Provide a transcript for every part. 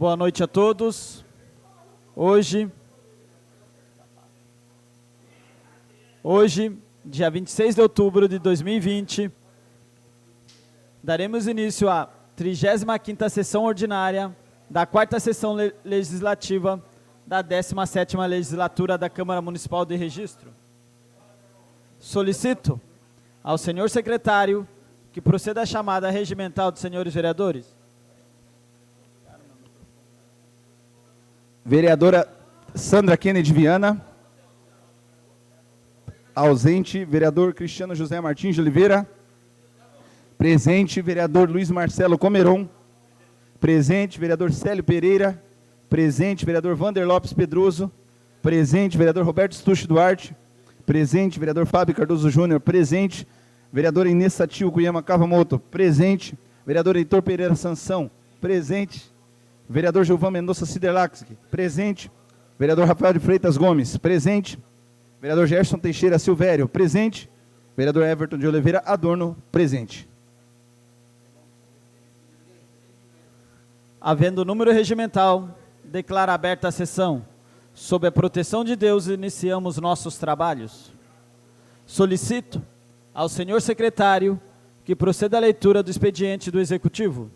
Boa noite a todos. Hoje, dia 26 de outubro de 2020, daremos início à 35ª sessão ordinária da 4ª sessão legislativa da 17ª legislatura da Câmara Municipal de Registro. Solicito ao senhor secretário que proceda à chamada regimental dos senhores vereadores. Vereadora Sandra Kennedy Viana. Ausente. Vereador Cristiano José Martins de Oliveira. Presente. Vereador Luiz Marcelo Comeron. Presente. Vereador Célio Pereira. Presente. Vereador Vander Lopes Pedroso. Presente. Vereador Roberto Stucci Duarte. Presente. Vereador Fábio Cardoso Júnior. Presente. Vereadora Inês Satil Cuyama Cavamoto. Presente. Vereador Heitor Pereira Sansão. Presente. Vereador Gilvan Mendonça Siderlax, presente. Vereador Rafael de Freitas Gomes, presente. Vereador Gerson Teixeira Silvério, presente. Vereador Everton de Oliveira Adorno, presente. Havendo número regimental, declaro aberta a sessão. Sob a proteção de Deus, iniciamos nossos trabalhos. Solicito ao senhor secretário que proceda à leitura do expediente do Executivo.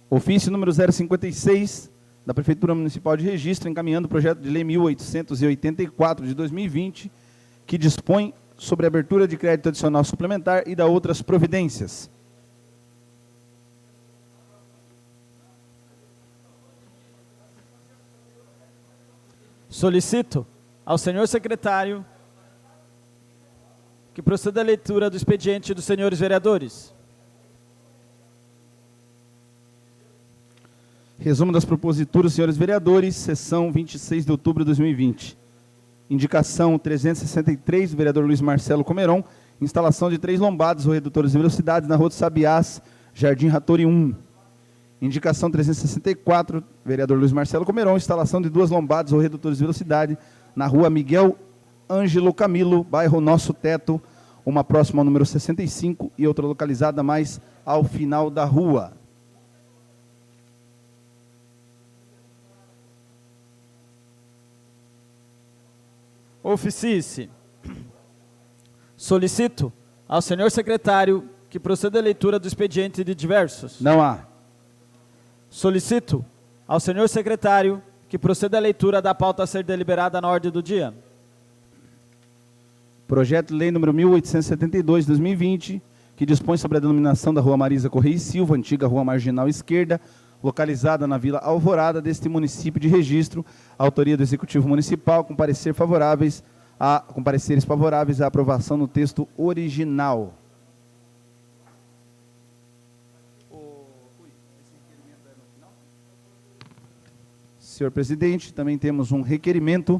Ofício número 056, da Prefeitura Municipal de Registro, encaminhando o projeto de lei 1884 de 2020, que dispõe sobre a abertura de crédito adicional suplementar e da outras providências. Solicito ao senhor secretário que proceda à leitura do expediente dos senhores vereadores. Resumo das proposituras, senhores vereadores, sessão 26 de outubro de 2020. Indicação 363, do vereador Luiz Marcelo Comeron, instalação de 3 lombadas ou redutores de velocidade na Rua dos Sabiás, Jardim Ratori 1. Indicação 364, vereador Luiz Marcelo Comeron, instalação de 2 lombadas ou redutores de velocidade na Rua Miguel Ângelo Camilo, bairro Nosso Teto, uma próxima ao número 65 e outra localizada mais ao final da rua. Oficie-se. Solicito ao senhor secretário que proceda à leitura do expediente de diversos. Não há. Solicito ao senhor secretário que proceda à leitura da pauta a ser deliberada na ordem do dia. Projeto de lei número 1872 de 2020, que dispõe sobre a denominação da Rua Marisa Correia e Silva, antiga Rua Marginal Esquerda, localizada na Vila Alvorada deste município de Registro, autoria do Executivo Municipal, com pareceres favoráveis à aprovação no texto original. Senhor presidente, também temos um requerimento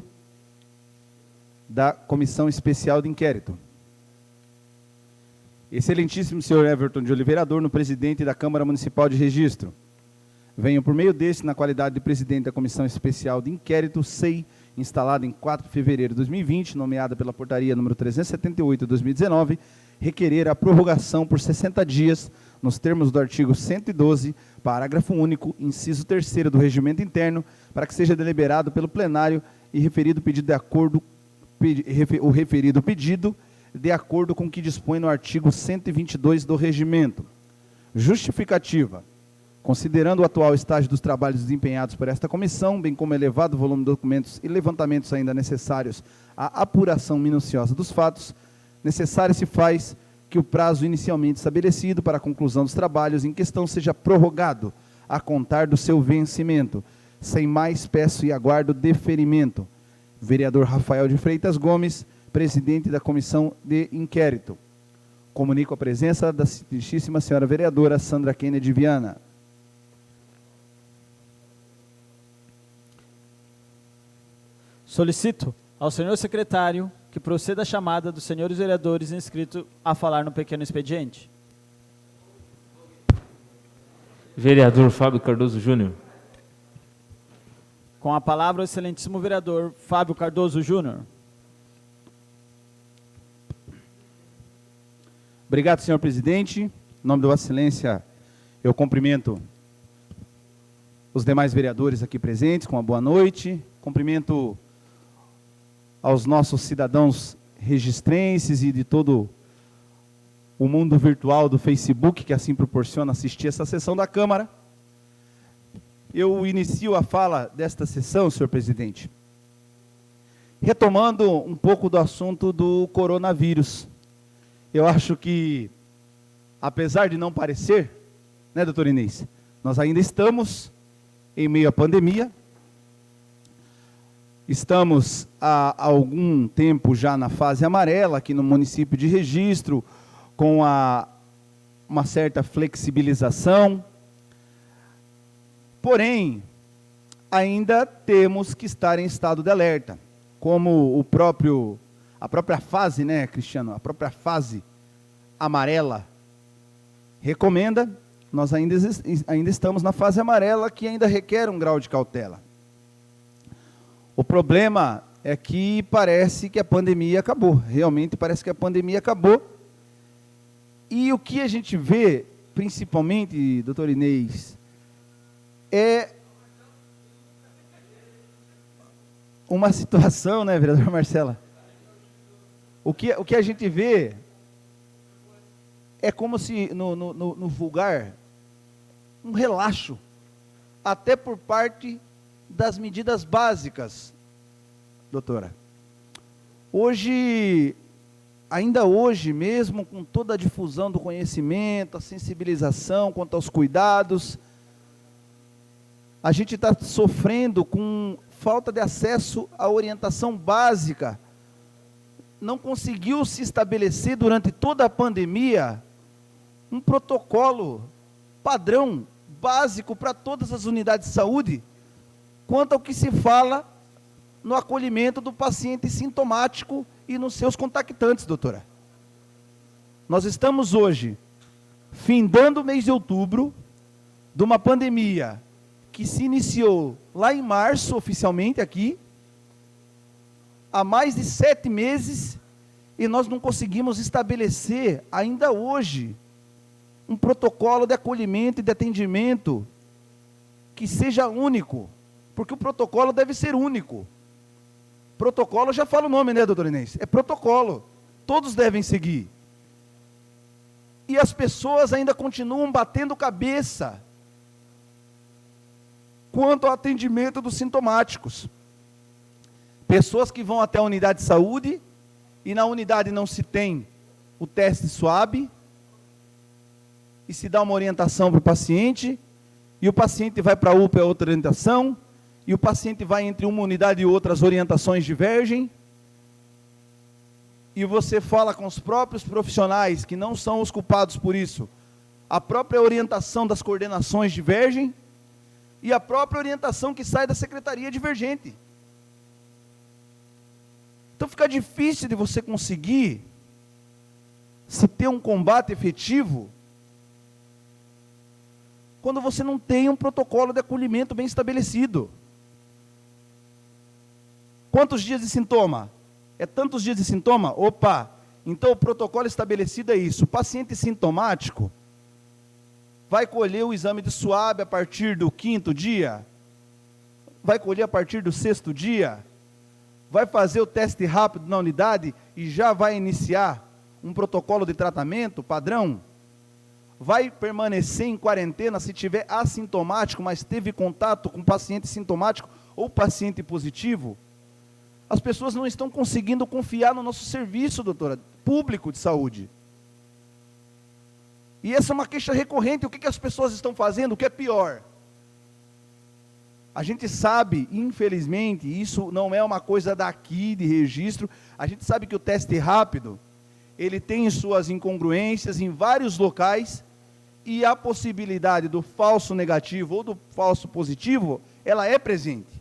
da Comissão Especial de Inquérito. Excelentíssimo senhor Everton de Oliveira Adorno, presidente da Câmara Municipal de Registro. Venho por meio deste, na qualidade de presidente da Comissão Especial de Inquérito, SEI, instalada em 4 de fevereiro de 2020, nomeada pela portaria número 378 de 2019, requerer a prorrogação por 60 dias, nos termos do artigo 112, parágrafo único, inciso 3º do Regimento Interno, para que seja deliberado pelo plenário e referido pedido o referido pedido de acordo com o que dispõe no artigo 122 do Regimento. Justificativa. Considerando o atual estágio dos trabalhos desempenhados por esta comissão, bem como o elevado volume de documentos e levantamentos ainda necessários à apuração minuciosa dos fatos, necessário se faz que o prazo inicialmente estabelecido para a conclusão dos trabalhos em questão seja prorrogado a contar do seu vencimento. Sem mais, peço e aguardo deferimento. Vereador Rafael de Freitas Gomes, presidente da Comissão de Inquérito. Comunico a presença da Excelentíssima senhora vereadora Sandra Kennedy Viana. Solicito ao senhor secretário que proceda à chamada dos senhores vereadores inscritos a falar no pequeno expediente. Vereador Fábio Cardoso Júnior. Com a palavra o excelentíssimo vereador Fábio Cardoso Júnior. Obrigado, senhor presidente. Em nome da Vossa Excelência, eu cumprimento os demais vereadores aqui presentes, com uma boa noite. Cumprimento aos nossos cidadãos registrenses e de todo o mundo virtual do Facebook, que assim proporciona assistir essa sessão da Câmara. Eu inicio a fala desta sessão, senhor presidente, retomando um pouco do assunto do coronavírus. Eu acho que, apesar de não parecer, né, doutor Inês, nós ainda estamos em meio à pandemia, estamos há algum tempo já na fase amarela, aqui no município de Registro, com uma certa flexibilização, porém, ainda temos que estar em estado de alerta, como a própria fase, né, Cristiano, a própria fase amarela recomenda. Nós ainda estamos na fase amarela, que ainda requer um grau de cautela. O problema é que parece que a pandemia acabou, realmente parece que a pandemia acabou. E o que a gente vê, principalmente, doutor Inês, é uma situação, né, vereador Marcela? O que a gente vê é como se, no vulgar, um relaxo, até por parte das medidas básicas, doutora. Ainda hoje, mesmo com toda a difusão do conhecimento, a sensibilização quanto aos cuidados, a gente está sofrendo com falta de acesso à orientação básica. Não conseguiu se estabelecer durante toda a pandemia um protocolo padrão, básico para todas as unidades de saúde, quanto ao que se fala no acolhimento do paciente sintomático e nos seus contactantes, doutora. Nós estamos hoje, findando o mês de outubro, de uma pandemia que se iniciou lá em março, oficialmente aqui, há mais de 7 meses, e nós não conseguimos estabelecer, ainda hoje, um protocolo de acolhimento e de atendimento que seja único, porque o protocolo deve ser único. Protocolo, já fala o nome, né, doutor Inês? É protocolo, todos devem seguir. E as pessoas ainda continuam batendo cabeça quanto ao atendimento dos sintomáticos. Pessoas que vão até a unidade de saúde, e na unidade não se tem o teste SWAB, e se dá uma orientação para o paciente, e o paciente vai para a UPA, outra orientação, e o paciente vai entre uma unidade e outra, as orientações divergem, e você fala com os próprios profissionais, que não são os culpados por isso, a própria orientação das coordenações divergem, e a própria orientação que sai da secretaria divergente. Então fica difícil de você conseguir se ter um combate efetivo quando você não tem um protocolo de acolhimento bem estabelecido. Quantos dias de sintoma? É tantos dias de sintoma? Opa, então o protocolo estabelecido é isso. O paciente sintomático vai colher o exame de SWAB a partir do 5º dia, vai colher a partir do 6º dia, vai fazer o teste rápido na unidade e já vai iniciar um protocolo de tratamento padrão, vai permanecer em quarentena se tiver assintomático, mas teve contato com paciente sintomático ou paciente positivo. As pessoas não estão conseguindo confiar no nosso serviço, doutora, público de saúde. E essa é uma queixa recorrente. O que as pessoas estão fazendo? O que é pior? A gente sabe, infelizmente, isso não é uma coisa daqui de Registro, a gente sabe que o teste rápido, ele tem suas incongruências em vários locais, e a possibilidade do falso negativo ou do falso positivo, ela é presente.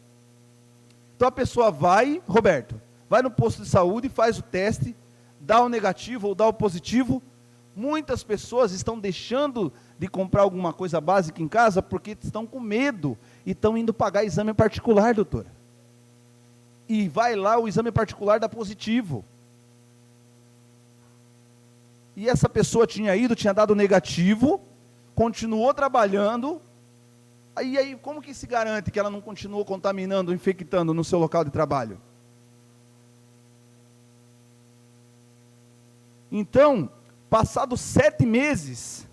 Então a pessoa vai, Roberto, vai no posto de saúde, faz o teste, dá o negativo ou dá o positivo. Muitas pessoas estão deixando de comprar alguma coisa básica em casa porque estão com medo e estão indo pagar exame particular, doutora. E vai lá, o exame particular dá positivo. E essa pessoa tinha dado negativo, continuou trabalhando, Aí, como que se garante que ela não continuou contaminando, infectando no seu local de trabalho? Então, passados 7 meses,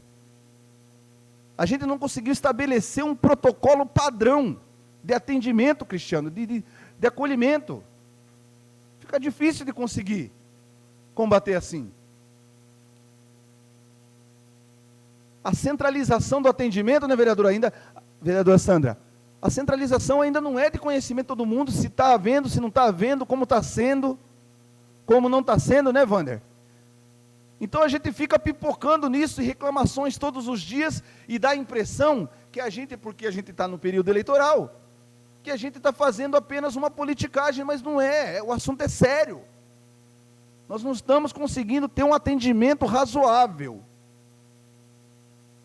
a gente não conseguiu estabelecer um protocolo padrão de atendimento, Cristiano, de acolhimento. Fica difícil de conseguir combater assim. A centralização do atendimento, né, vereadora Sandra? A centralização ainda não é de conhecimento de todo mundo, se está havendo, se não está havendo, como está sendo, como não está sendo, né, Wander? Então a gente fica pipocando nisso e reclamações todos os dias e dá a impressão que a gente, porque a gente está no período eleitoral, que a gente está fazendo apenas uma politicagem, mas não é, o assunto é sério. Nós não estamos conseguindo ter um atendimento razoável.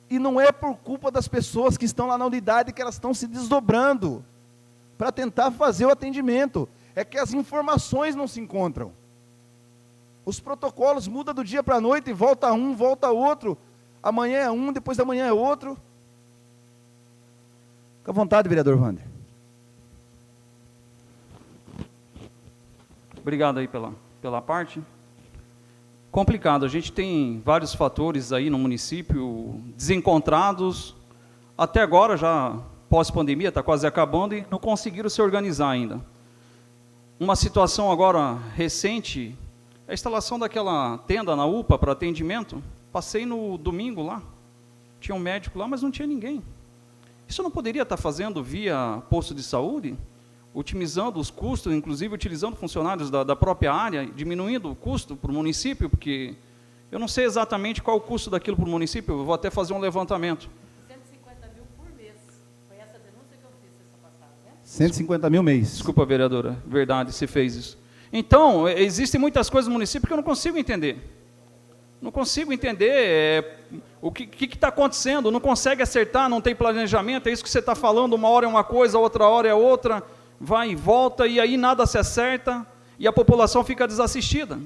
E não é por culpa das pessoas que estão lá na unidade que elas estão se desdobrando para tentar fazer o atendimento. É que as informações não se encontram. Os protocolos mudam do dia para a noite, volta um, volta outro. Amanhã é um, depois da manhã é outro. Fica à vontade, vereador Wander. Obrigado aí pela parte. Complicado, a gente tem vários fatores aí no município desencontrados. Até agora, já pós-pandemia, está quase acabando e não conseguiram se organizar ainda. Uma situação agora recente, a instalação daquela tenda na UPA para atendimento. Passei no domingo lá, tinha um médico lá, mas não tinha ninguém. Isso não poderia estar fazendo via posto de saúde? Otimizando os custos, inclusive utilizando funcionários da própria área, diminuindo o custo para o município, porque eu não sei exatamente qual o custo daquilo para o município, eu vou até fazer um levantamento. 150 mil por mês, foi essa denúncia que eu fiz essa passada, né? 150 mil mês. Desculpa, vereadora, verdade, você fez isso. Então, existem muitas coisas no município que eu não consigo entender. Não consigo entender o que está acontecendo, não consegue acertar, não tem planejamento, é isso que você está falando, uma hora é uma coisa, outra hora é outra, vai e volta, e aí nada se acerta, e a população fica desassistida.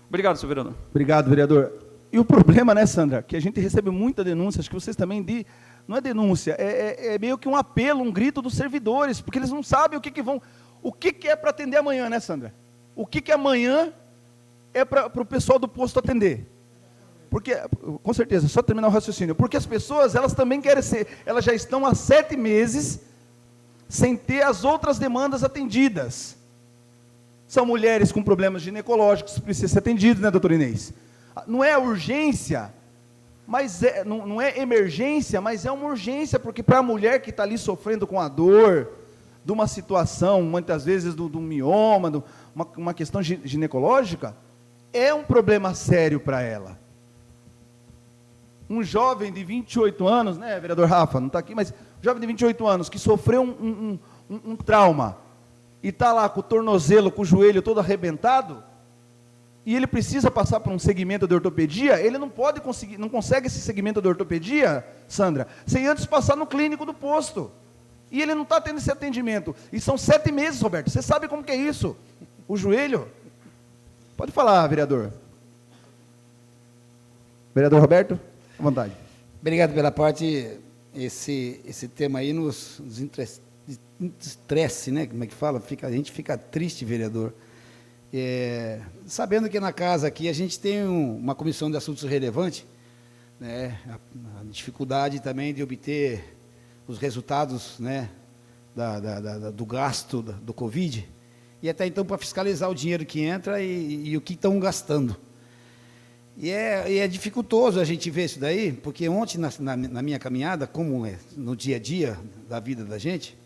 Obrigado, senhor vereador. Obrigado, vereador. E o problema, né, Sandra, que a gente recebe muita denúncia, acho que vocês também, não é denúncia, é meio que um apelo, um grito dos servidores, porque eles não sabem o que é para atender amanhã, né, Sandra? O que amanhã é para o pessoal do posto atender? Porque, com certeza, só terminar o raciocínio, porque as pessoas, elas também querem elas já estão há 7 meses sem ter as outras demandas atendidas. São mulheres com problemas ginecológicos que precisam ser atendidos, né, doutora Inês? Não é urgência, mas não é emergência, mas é uma urgência, porque para a mulher que está ali sofrendo com a dor, de uma situação, muitas vezes, do mioma, uma questão ginecológica, é um problema sério para ela. Um jovem de 28 anos, né, vereador Rafa, não está aqui, mas um jovem de 28 anos que sofreu um trauma e está lá com o tornozelo, com o joelho todo arrebentado, e ele precisa passar por um segmento de ortopedia, ele não consegue esse segmento de ortopedia, Sandra, sem antes passar no clínico do posto. E ele não está tendo esse atendimento. E são 7 meses, Roberto. Você sabe como que é isso? O joelho. Pode falar, vereador. Vereador Roberto, à vontade. Obrigado pela parte. Esse tema aí nos estresse, né? Como é que fala? A gente fica triste, vereador. Sabendo que na casa aqui a gente tem uma comissão de assuntos relevantes, né? A dificuldade também de obter os resultados, né, do gasto do Covid, e até então para fiscalizar o dinheiro que entra e o que estão gastando. E é dificultoso a gente ver isso daí, porque ontem, na minha caminhada, como é no dia a dia da vida da gente,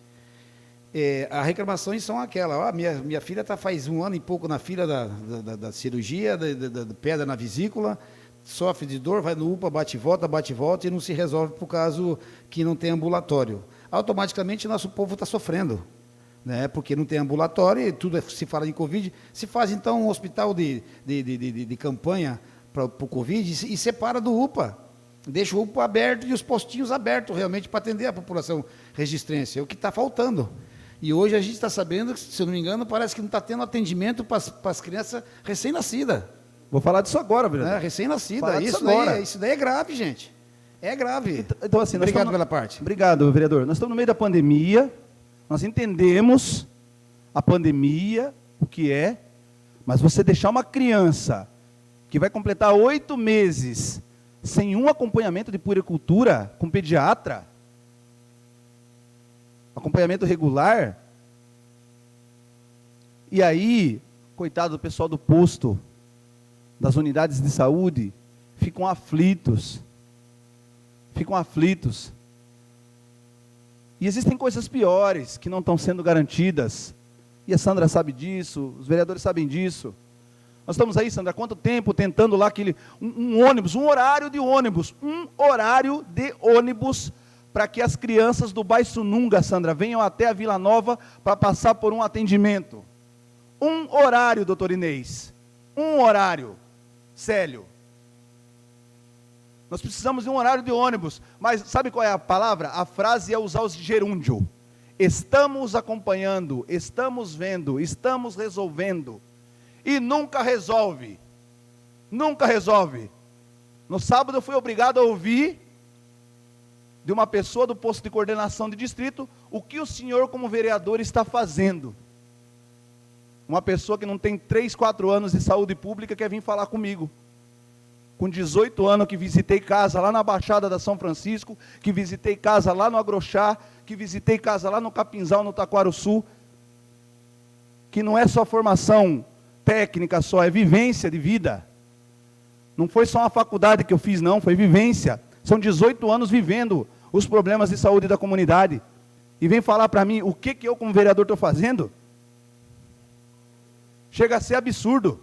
as reclamações são aquelas: minha filha está faz 1 ano e pouco na fila da cirurgia, da pedra na vesícula, sofre de dor, vai no UPA, bate e volta, e não se resolve por caso que não tem ambulatório. Automaticamente, nosso povo está sofrendo, né? Porque não tem ambulatório, e tudo se fala em Covid. Se faz, então, um hospital de campanha para o Covid e separa do UPA. Deixa o UPA aberto e os postinhos abertos, realmente, para atender a população registrense. É o que está faltando. E hoje a gente está sabendo, se eu não me engano, parece que não está tendo atendimento para as crianças recém-nascidas. Vou falar disso agora, vereador. Recém-nascida, isso daí é grave, gente. É grave. Então, assim, nós Obrigado estamos... pela parte. Obrigado, vereador. Nós estamos no meio da pandemia, nós entendemos a pandemia, o que é, mas você deixar uma criança que vai completar 8 meses sem um acompanhamento de puericultura com pediatra, acompanhamento regular, e aí, coitado do pessoal do posto, das unidades de saúde, ficam aflitos. E existem coisas piores que não estão sendo garantidas. E a Sandra sabe disso, os vereadores sabem disso. Nós estamos aí, Sandra, há quanto tempo tentando lá aquele um ônibus, um horário de ônibus para que as crianças do Baixo-Nunga, Sandra, venham até a Vila Nova para passar por um atendimento. Um horário, doutor Inês. Um horário. Célio. Nós precisamos de um horário de ônibus, mas sabe qual é a palavra? A frase é usar o gerúndio. Estamos acompanhando, estamos vendo, estamos resolvendo. E nunca resolve. Nunca resolve. No sábado eu fui obrigado a ouvir de uma pessoa do posto de coordenação de distrito o que o senhor como vereador está fazendo. Uma pessoa que não tem 3, 4 anos de saúde pública quer vir falar comigo. Com 18 anos que visitei casa lá na Baixada da São Francisco, que visitei casa lá no Agrochá, que visitei casa lá no Capinzal, no Taquaruçu, que não é só formação técnica só, é vivência de vida. Não foi só uma faculdade que eu fiz não, foi vivência. São 18 anos vivendo os problemas de saúde da comunidade. E vem falar para mim o que eu como vereador estou fazendo? Chega a ser absurdo.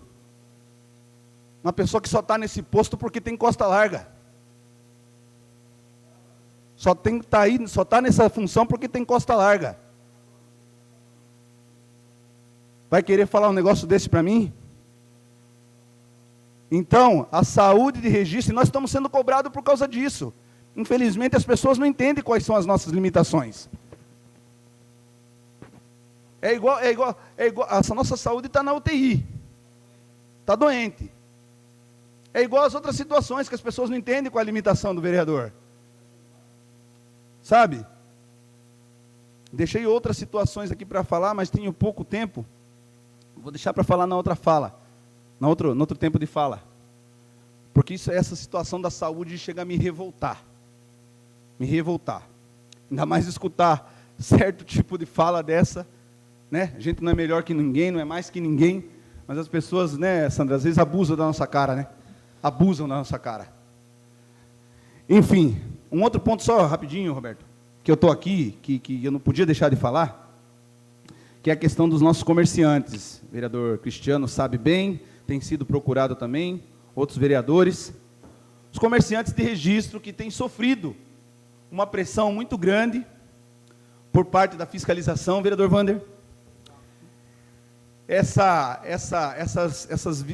Uma pessoa que só está nesse posto porque tem costa larga. Só está nessa função porque tem costa larga. Vai querer falar um negócio desse para mim? Então, a saúde de registro, e nós estamos sendo cobrados por causa disso. Infelizmente, as pessoas não entendem quais são as nossas limitações. É igual, a nossa saúde está na UTI. Está doente. É igual às outras situações que as pessoas não entendem qual é a limitação do vereador. Sabe? Deixei outras situações aqui para falar, mas tenho pouco tempo. Vou deixar para falar na outra fala. No outro tempo de fala. Porque essa situação da saúde chega a me revoltar. Me revoltar. Ainda mais escutar certo tipo de fala dessa. Né? A gente não é melhor que ninguém, não é mais que ninguém. Mas as pessoas, né, Sandra, às vezes abusam da nossa cara, né? Abusam da nossa cara. Enfim, um outro ponto só, rapidinho, Roberto, que eu estou aqui, que eu não podia deixar de falar, que é a questão dos nossos comerciantes. O vereador Cristiano sabe bem, tem sido procurado também, outros vereadores. Os comerciantes de registro que têm sofrido uma pressão muito grande por parte da fiscalização, vereador Wander. Essas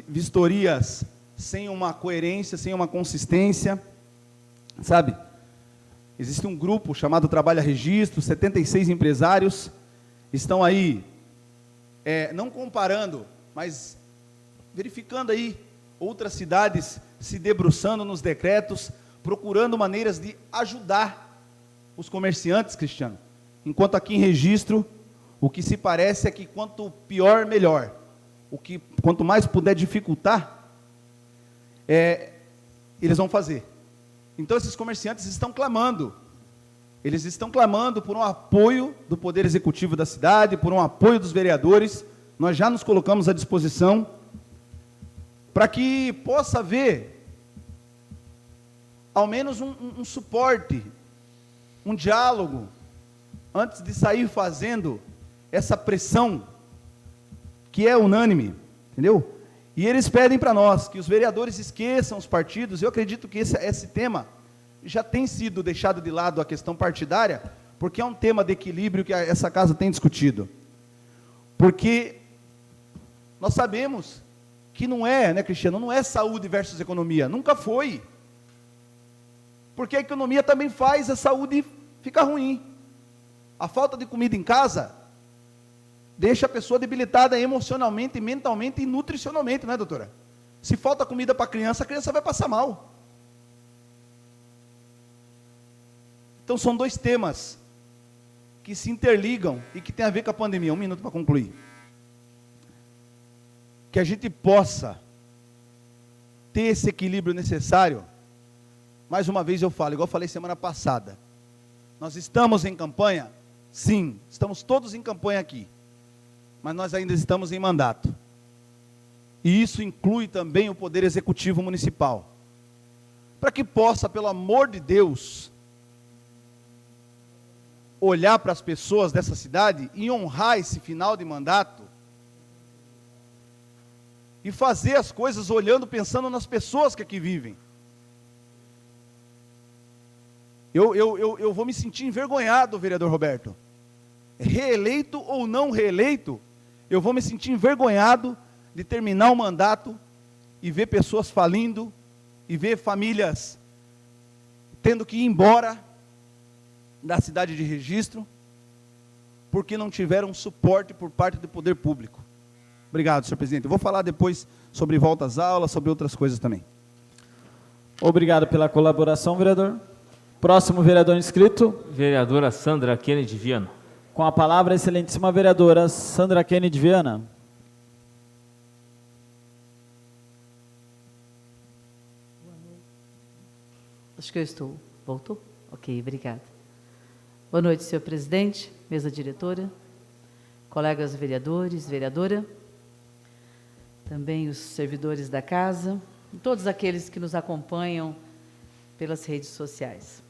vistorias sem uma coerência, sem uma consistência, sabe? Existe um grupo chamado Trabalha Registro, 76 empresários estão aí, não comparando, mas verificando aí outras cidades se debruçando nos decretos, procurando maneiras de ajudar os comerciantes, Cristiano. Enquanto aqui em Registro, o que se parece é que quanto pior, melhor. Quanto mais puder dificultar, eles vão fazer. Então esses comerciantes estão clamando. Eles estão clamando por um apoio do Poder Executivo da cidade, por um apoio dos vereadores. Nós já nos colocamos à disposição para que possa haver ao menos um suporte, um diálogo, antes de sair fazendo essa pressão que é unânime, entendeu? E eles pedem para nós que os vereadores esqueçam os partidos. Eu acredito que esse tema já tem sido deixado de lado, a questão partidária, porque é um tema de equilíbrio que essa casa tem discutido. Porque nós sabemos que não é, né, Cristiano, não é saúde versus economia, nunca foi. Porque a economia também faz a saúde ficar ruim. A falta de comida em casa deixa a pessoa debilitada emocionalmente, mentalmente e nutricionalmente, não é, doutora? Se falta comida para a criança vai passar mal. Então são dois temas que se interligam e que tem a ver com a pandemia. 1 minuto para concluir. Que a gente possa ter esse equilíbrio necessário. Mais uma vez eu falo, igual eu falei semana passada. Nós estamos em campanha? Sim, estamos todos em campanha aqui. Mas nós ainda estamos em mandato. E isso inclui também o Poder Executivo Municipal. Para que possa, pelo amor de Deus, olhar para as pessoas dessa cidade e honrar esse final de mandato e fazer as coisas olhando, pensando nas pessoas que aqui vivem. Eu vou me sentir envergonhado, vereador Roberto. Reeleito ou não reeleito, eu vou me sentir envergonhado de terminar o mandato e ver pessoas falindo, e ver famílias tendo que ir embora da cidade de Registro, porque não tiveram suporte por parte do poder público. Obrigado, senhor presidente. Eu vou falar depois sobre volta às aulas, sobre outras coisas também. Obrigado pela colaboração, vereador. Próximo vereador inscrito. Vereadora Sandra Kennedy Viana. Com a palavra, a excelentíssima vereadora Sandra Kennedy Viana. Acho que eu estou. Voltou? Ok, obrigada. Boa noite, senhor presidente, mesa diretora, colegas vereadores, vereadora, também os servidores da casa, e todos aqueles que nos acompanham pelas redes sociais.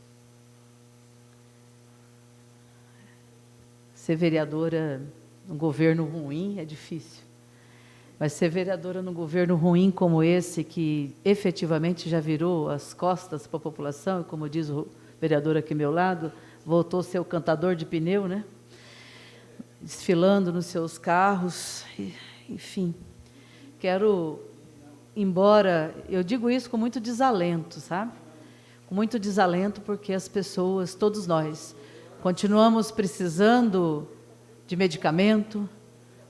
Ser vereadora num governo ruim é difícil. Mas ser vereadora num governo ruim como esse, que efetivamente já virou as costas para a população, e como diz o vereador aqui ao meu lado, voltou a ser o cantador de pneu, né? Desfilando nos seus carros, enfim. Quero, embora, eu digo isso com muito desalento, sabe? Com muito desalento, porque as pessoas, todos nós, continuamos precisando de medicamento,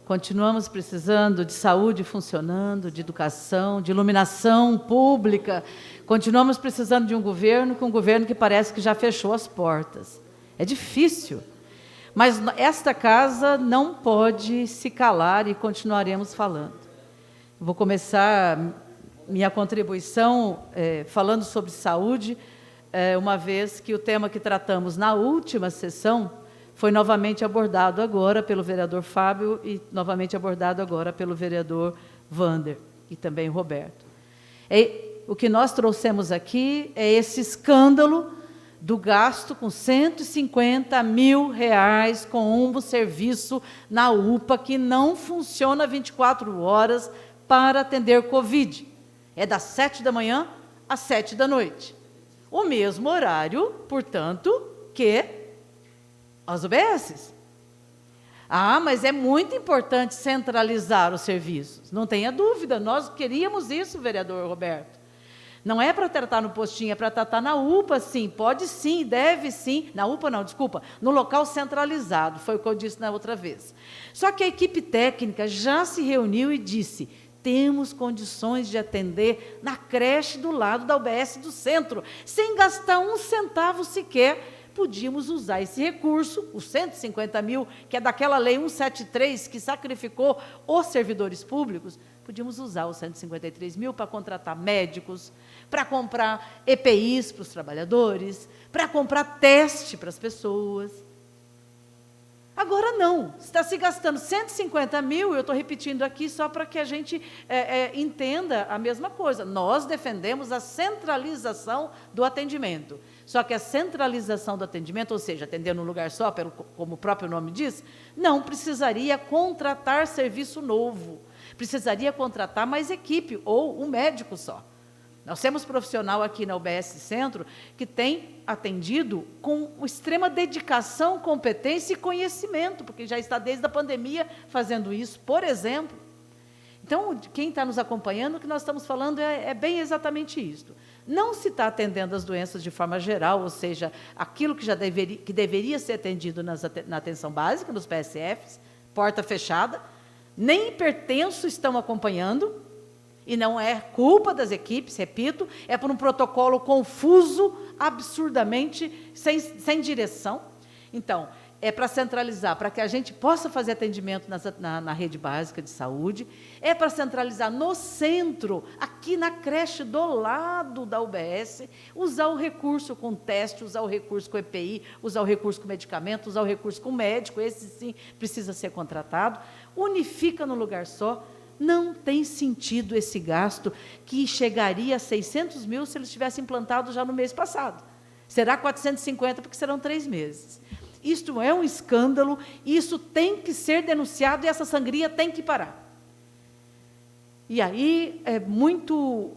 continuamos precisando de saúde funcionando, de educação, de iluminação pública. Continuamos precisando de um governo que parece que já fechou as portas. É difícil. Mas esta casa não pode se calar e continuaremos falando. Vou começar minha contribuição falando sobre saúde, uma vez que o tema que tratamos na última sessão foi novamente abordado agora pelo vereador Fábio e novamente abordado agora pelo vereador Wander e também Roberto. O que nós trouxemos aqui é esse escândalo do gasto com R$150 mil com um serviço na UPA que não funciona 24 horas para atender Covid. É das 7 da manhã às 7 da noite. O mesmo horário, portanto, que as UBSs. Ah, mas é muito importante centralizar os serviços. Não tenha dúvida, nós queríamos isso, vereador Roberto. Não é para tratar no postinho, é para tratar na UPA, sim. Pode sim, deve sim. Na UPA não, desculpa. No local centralizado, foi o que eu disse na outra vez. Só que a equipe técnica já se reuniu e disse: temos condições de atender na creche do lado da UBS do centro, sem gastar um centavo sequer. Podíamos usar esse recurso, os 150 mil, que é daquela lei 173, que sacrificou os servidores públicos, podíamos usar os 153 mil para contratar médicos, para comprar EPIs para os trabalhadores, para comprar teste para as pessoas. Agora não, está se gastando 150 mil, eu estou repetindo aqui só para que a gente entenda a mesma coisa. Nós defendemos a centralização do atendimento. Só que a centralização do atendimento, ou seja, atender num lugar só, como o próprio nome diz, não precisaria contratar serviço novo. Precisaria contratar mais equipe, ou um médico só. Nós temos profissional aqui na UBS Centro que tem atendido com extrema dedicação, competência e conhecimento, porque já está desde a pandemia fazendo isso, por exemplo. Então, quem está nos acompanhando, o que nós estamos falando é bem exatamente isso. Não se está atendendo as doenças de forma geral, ou seja, aquilo que deveria ser atendido na atenção básica, nos PSFs, porta fechada, nem hipertenso estão acompanhando, E não é culpa das equipes, repito, é por um protocolo confuso, absurdamente, sem direção. Então, é para centralizar, para que a gente possa fazer atendimento na rede básica de saúde, é para centralizar no centro, aqui na creche do lado da UBS, usar o recurso com teste, usar o recurso com EPI, usar o recurso com medicamento, usar o recurso com médico, esse sim precisa ser contratado, unifica no lugar só. Não tem sentido esse gasto, que chegaria a 600 mil se eles tivessem implantado já no mês passado. Será 450, porque serão 3 meses. Isto é um escândalo, isso tem que ser denunciado e essa sangria tem que parar. E aí,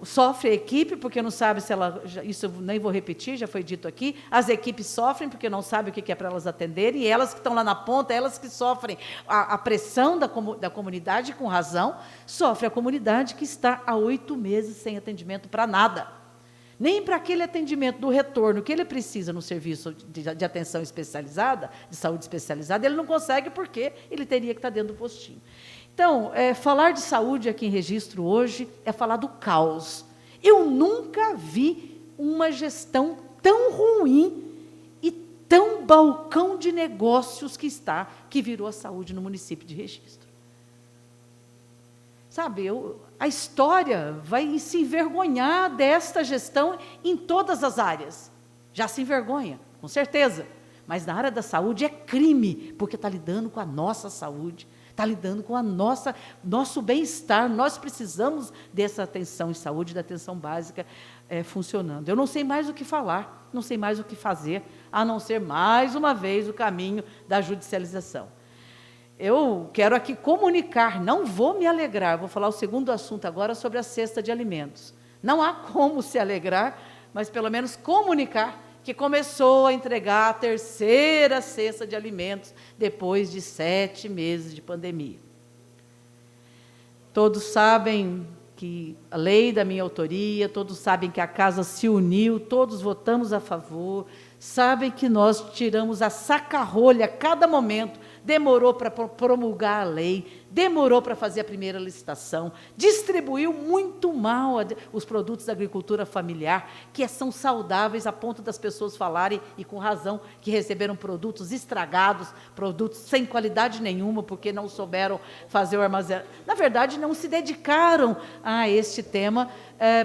sofre a equipe, porque não sabe se ela, isso eu nem vou repetir, já foi dito aqui, as equipes sofrem porque não sabem o que é para elas atenderem, e elas que estão lá na ponta, elas que sofrem a pressão da comunidade, com razão, sofre a comunidade que está há 8 meses sem atendimento para nada. Nem para aquele atendimento do retorno que ele precisa no serviço de atenção especializada, de saúde especializada, ele não consegue porque ele teria que estar dentro do postinho. Então, falar de saúde aqui em Registro hoje é falar do caos. Eu nunca vi uma gestão tão ruim e tão balcão de negócios que virou a saúde no município de Registro. Sabe, a história vai se envergonhar desta gestão em todas as áreas. Já se envergonha, com certeza. Mas na área da saúde é crime, porque está lidando com a nossa saúde, está lidando com nosso bem-estar. Nós precisamos dessa atenção em saúde, da atenção básica funcionando. Eu não sei mais o que falar, não sei mais o que fazer, a não ser, mais uma vez, o caminho da judicialização. Eu quero aqui comunicar, não vou me alegrar, vou falar o segundo assunto agora sobre a cesta de alimentos. Não há como se alegrar, mas pelo menos comunicar que começou a entregar a 3ª cesta de alimentos depois de 7 meses de pandemia. Todos sabem que a lei da minha autoria, todos sabem que a casa se uniu, todos votamos a favor, sabem que nós tiramos a saca-rolha a cada momento, demorou para promulgar a lei, demorou para fazer a primeira licitação, distribuiu muito mal os produtos da agricultura familiar, que são saudáveis a ponto das pessoas falarem, e com razão, que receberam produtos estragados, produtos sem qualidade nenhuma, porque não souberam fazer o armazenamento. Na verdade, não se dedicaram a este tema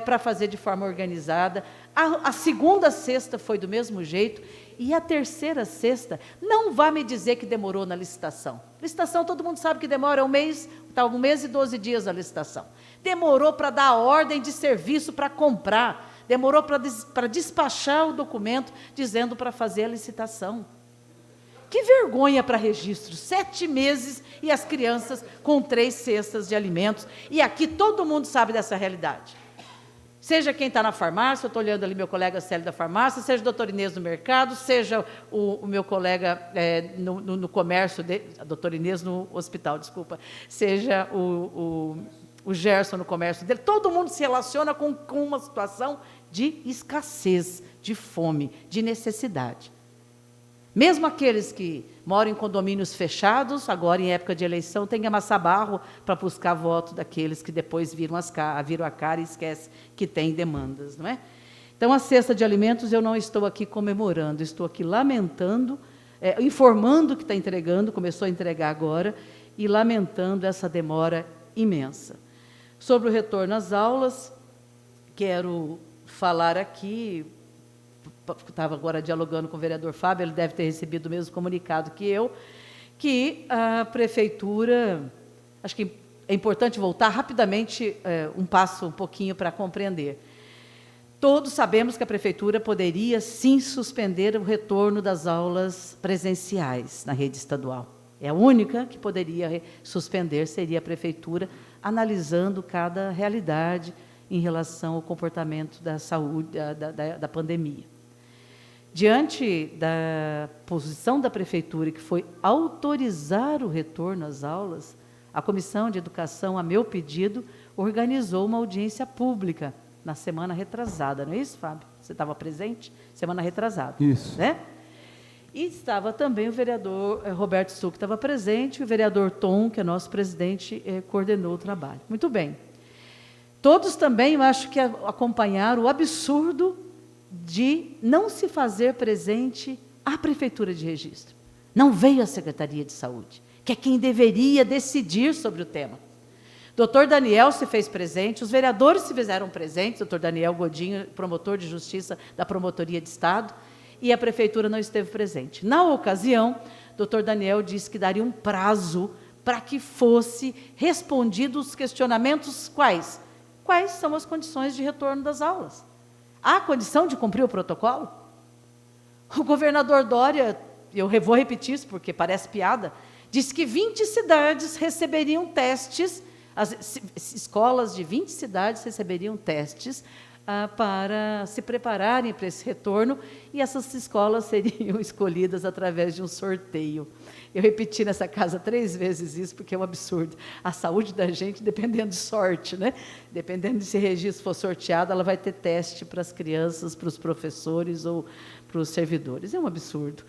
para fazer de forma organizada. A 2ª cesta foi do mesmo jeito, e a 3ª cesta, não vá me dizer que demorou na licitação. Licitação, todo mundo sabe que demora 1 mês, tá, 1 mês e 12 dias a licitação. Demorou para dar ordem de serviço para comprar, demorou para despachar o documento dizendo para fazer a licitação. Que vergonha para Registro, 7 meses e as crianças com 3 cestas de alimentos, e aqui todo mundo sabe dessa realidade. Seja quem está na farmácia, eu estou olhando ali meu colega Célio da farmácia, seja o doutor Inês no mercado, seja o meu colega no comércio, a doutora Inês no hospital, desculpa, seja o Gerson no comércio dele, todo mundo se relaciona com uma situação de escassez, de fome, de necessidade. Mesmo aqueles que moram em condomínios fechados, agora em época de eleição, tem que amassar barro para buscar voto daqueles que depois viram a cara e esquecem que tem demandas, não é? Então, a cesta de alimentos eu não estou aqui comemorando, estou aqui lamentando, informando que está entregando, começou a entregar agora, e lamentando essa demora imensa. Sobre o retorno às aulas, quero falar aqui, estava agora dialogando com o vereador Fábio, ele deve ter recebido o mesmo comunicado que eu, que a prefeitura, acho que é importante voltar rapidamente um pouquinho para compreender. Todos sabemos que a prefeitura poderia, sim, suspender o retorno das aulas presenciais na rede estadual. É a única que poderia suspender, seria a prefeitura, analisando cada realidade em relação ao comportamento da saúde, da pandemia. Diante da posição da prefeitura, que foi autorizar o retorno às aulas, a Comissão de Educação, a meu pedido, organizou uma audiência pública na semana retrasada, não é isso, Fábio? Você estava presente? Semana retrasada. Isso. Né? E estava também o vereador Roberto Succo, que estava presente, e o vereador Tom, que é nosso presidente, coordenou o trabalho. Muito bem. todos também, eu acho que acompanharam o absurdo de não se fazer presente a Prefeitura de Registro. Não veio a Secretaria de Saúde, que é quem deveria decidir sobre o tema. Doutor Daniel se fez presente, os vereadores se fizeram presentes, doutor Daniel Godinho, promotor de justiça da Promotoria de Estado, e a Prefeitura não esteve presente. Na ocasião, doutor Daniel disse que daria um prazo para que fosse respondidos os questionamentos quais? Quais são as condições de retorno das aulas? Há condição de cumprir o protocolo? O governador Dória, eu vou repetir isso porque parece piada, disse que 20 cidades receberiam testes, as escolas de 20 cidades receberiam testes para se prepararem para esse retorno, e essas escolas seriam escolhidas através de um sorteio. Eu repeti nessa casa 3 vezes isso, porque é um absurdo. A saúde da gente, dependendo de sorte, né? Dependendo de se registro for sorteado, ela vai ter teste para as crianças, para os professores ou para os servidores. É um absurdo.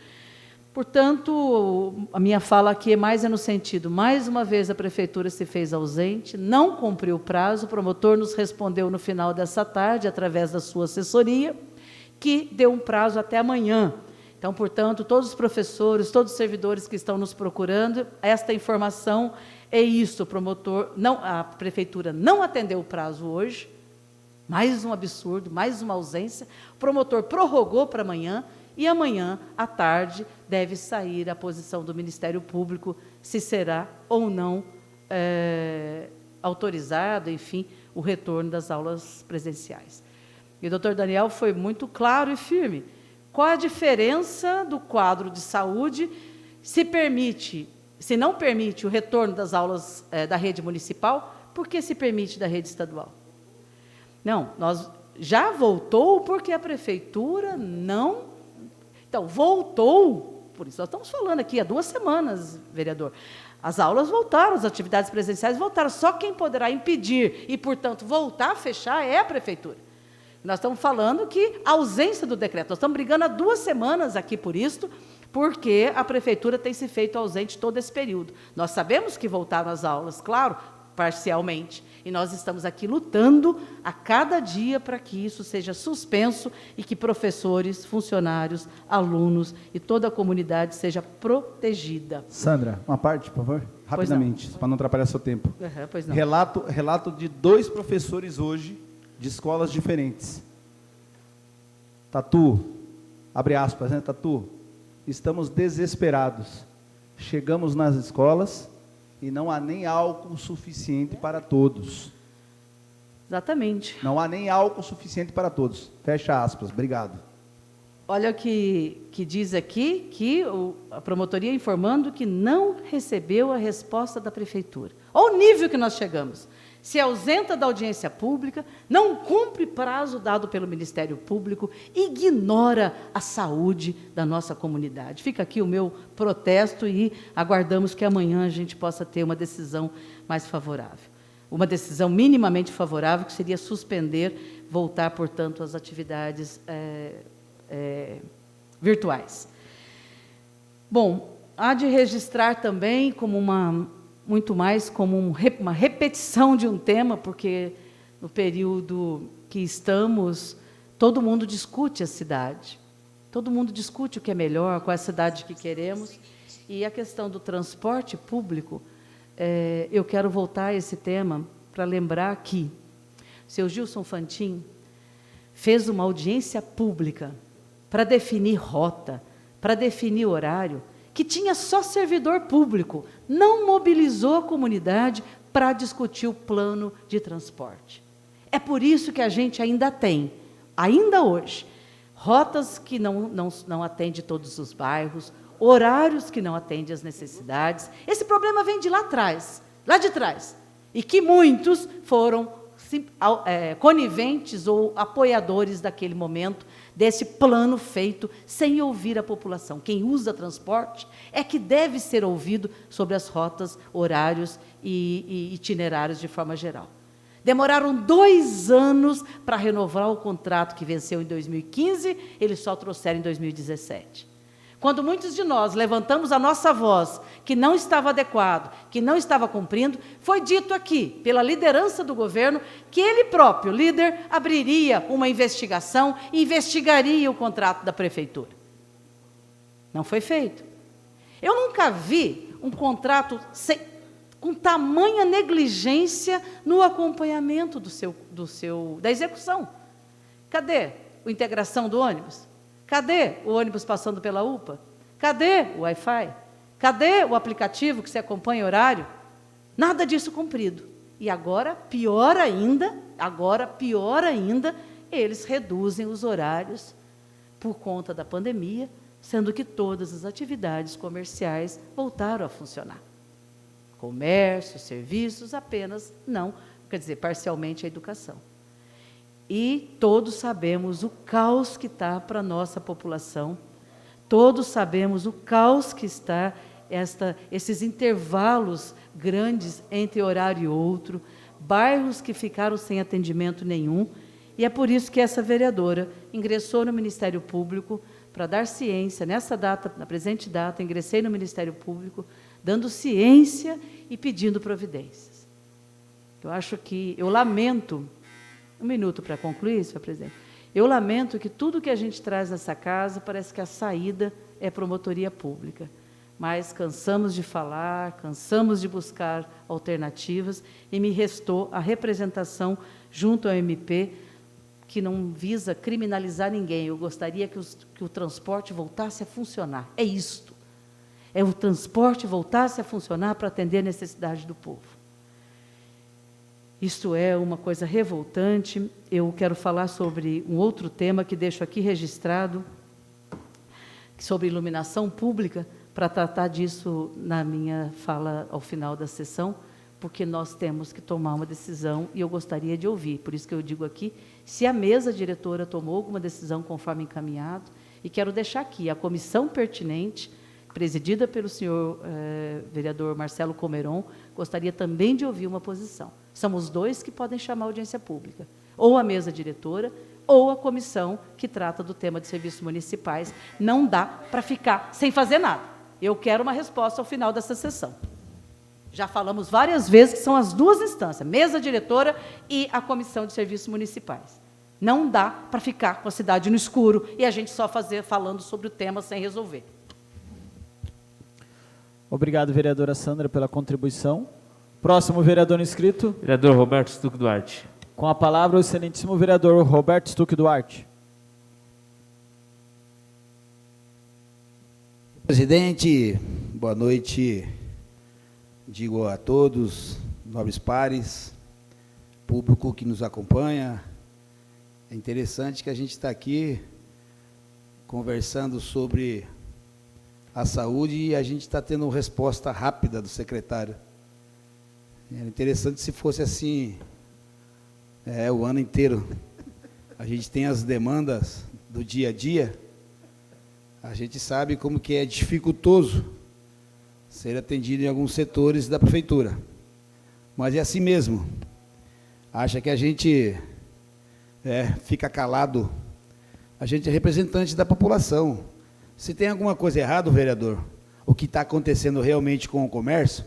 Portanto, a minha fala aqui é no sentido, mais uma vez a Prefeitura se fez ausente, não cumpriu o prazo, o promotor nos respondeu no final dessa tarde, através da sua assessoria, que deu um prazo até amanhã. Então, portanto, todos os professores, todos os servidores que estão nos procurando, esta informação é isso, a Prefeitura não atendeu o prazo hoje, mais um absurdo, mais uma ausência, o promotor prorrogou para amanhã, e amanhã, à tarde, deve sair a posição do Ministério Público, se será ou não autorizado, enfim, o retorno das aulas presenciais. E o doutor Daniel foi muito claro e firme. Qual a diferença do quadro de saúde se não permite o retorno das aulas da rede municipal, por que se permite da rede estadual? Não, nós já voltou porque a Prefeitura não... Então, voltou, por isso nós estamos falando aqui há 2 semanas, vereador. As aulas voltaram, as atividades presenciais voltaram, só quem poderá impedir e, portanto, voltar a fechar é a Prefeitura. Nós estamos falando que a ausência do decreto, nós estamos brigando há 2 semanas aqui por isto, porque a Prefeitura tem se feito ausente todo esse período. Nós sabemos que voltaram as aulas, claro, parcialmente, e nós estamos aqui lutando a cada dia para que isso seja suspenso e que professores, funcionários, alunos e toda a comunidade seja protegida. Sandra, uma parte, por favor, rapidamente, para não atrapalhar seu tempo. Pois não. Relato de 2 professores hoje, de escolas diferentes. Tatu, abre aspas, né, Tatu? Estamos desesperados. Chegamos nas escolas e não há nem álcool suficiente para todos. Exatamente. Não há nem álcool suficiente para todos. Fecha aspas. Obrigado. Olha o que diz aqui, que a promotoria informando que não recebeu a resposta da Prefeitura. Olha o nível que nós chegamos. Se ausenta da audiência pública, não cumpre prazo dado pelo Ministério Público, ignora a saúde da nossa comunidade. Fica aqui o meu protesto e aguardamos que amanhã a gente possa ter uma decisão mais favorável. Uma decisão minimamente favorável, que seria suspender, voltar, portanto, às atividades virtuais. Bom, há de registrar também como muito mais como uma repetição de um tema, porque no período que estamos, todo mundo discute a cidade, todo mundo discute o que é melhor, qual é a cidade que queremos, e a questão do transporte público, eu quero voltar a esse tema para lembrar que o seu Gilson Fantin fez uma audiência pública para definir rota, para definir horário, que tinha só servidor público, não mobilizou a comunidade para discutir o plano de transporte. É por isso que a gente ainda tem, ainda hoje, rotas que não atendem todos os bairros, horários que não atendem às necessidades. Esse problema vem de lá de trás, e que muitos foram coniventes ou apoiadores daquele momento, desse plano feito sem ouvir a população. Quem usa transporte é que deve ser ouvido sobre as rotas, horários e itinerários de forma geral. Demoraram 2 anos para renovar o contrato que venceu em 2015, eles só trouxeram em 2017. quando muitos de nós levantamos a nossa voz, que não estava adequado, que não estava cumprindo, foi dito aqui, pela liderança do governo, que ele próprio, líder, abriria uma investigação e investigaria o contrato da prefeitura. Não foi feito. Eu nunca vi um contrato com tamanha negligência no acompanhamento da execução. Cadê a integração do ônibus? Cadê o ônibus passando pela UPA? Cadê o Wi-Fi? Cadê o aplicativo que se acompanha o horário? Nada disso cumprido. E agora, pior ainda, eles reduzem os horários por conta da pandemia, sendo que todas as atividades comerciais voltaram a funcionar. Comércio, serviços, apenas não, quer dizer, parcialmente a educação. E todos sabemos o caos que está para a nossa população, todos sabemos o caos que está esses intervalos grandes entre horário e outro, bairros que ficaram sem atendimento nenhum, e é por isso que essa vereadora ingressou no Ministério Público para dar ciência, nessa data, na presente data, ingressei no Ministério Público, dando ciência e pedindo providências. Eu lamento, um minuto para concluir, senhor presidente, eu lamento que tudo que a gente traz nessa casa, parece que a saída é promotoria pública, mas cansamos de falar, cansamos de buscar alternativas, e me restou a representação junto ao MP, que não visa criminalizar ninguém. Eu gostaria que o transporte voltasse a funcionar. É isto. É o transporte voltasse a funcionar para atender a necessidade do povo. Isto é uma coisa revoltante. Eu quero falar sobre um outro tema que deixo aqui registrado, sobre iluminação pública, para tratar disso na minha fala ao final da sessão, porque nós temos que tomar uma decisão e eu gostaria de ouvir. Por isso que eu digo aqui, se a mesa diretora tomou alguma decisão conforme encaminhado, e quero deixar aqui a comissão pertinente, presidida pelo senhor vereador Marcelo Comeron, gostaria também de ouvir uma posição. São os dois que podem chamar a audiência pública, ou a mesa diretora, ou a comissão que trata do tema de serviços municipais. Não dá para ficar sem fazer nada. Eu quero uma resposta ao final dessa sessão. Já falamos várias vezes que são as duas instâncias, mesa diretora e a comissão de serviços municipais. Não dá para ficar com a cidade no escuro e a gente só falando sobre o tema sem resolver. Obrigado, vereadora Sandra, pela contribuição. Próximo vereador inscrito. Vereador Roberto Stuck Duarte. Com a palavra, o excelentíssimo vereador Roberto Stuck Duarte. Presidente, boa noite, digo a todos, nobres pares, público que nos acompanha. É interessante que a gente está aqui conversando sobre a saúde e a gente está tendo uma resposta rápida do secretário. É interessante se fosse assim o ano inteiro. A gente tem as demandas do dia a dia, a gente sabe como que é dificultoso ser atendido em alguns setores da prefeitura. Mas é assim mesmo. Acha que a gente fica calado. A gente é representante da população. Se tem alguma coisa errada, vereador, o que está acontecendo realmente com o comércio,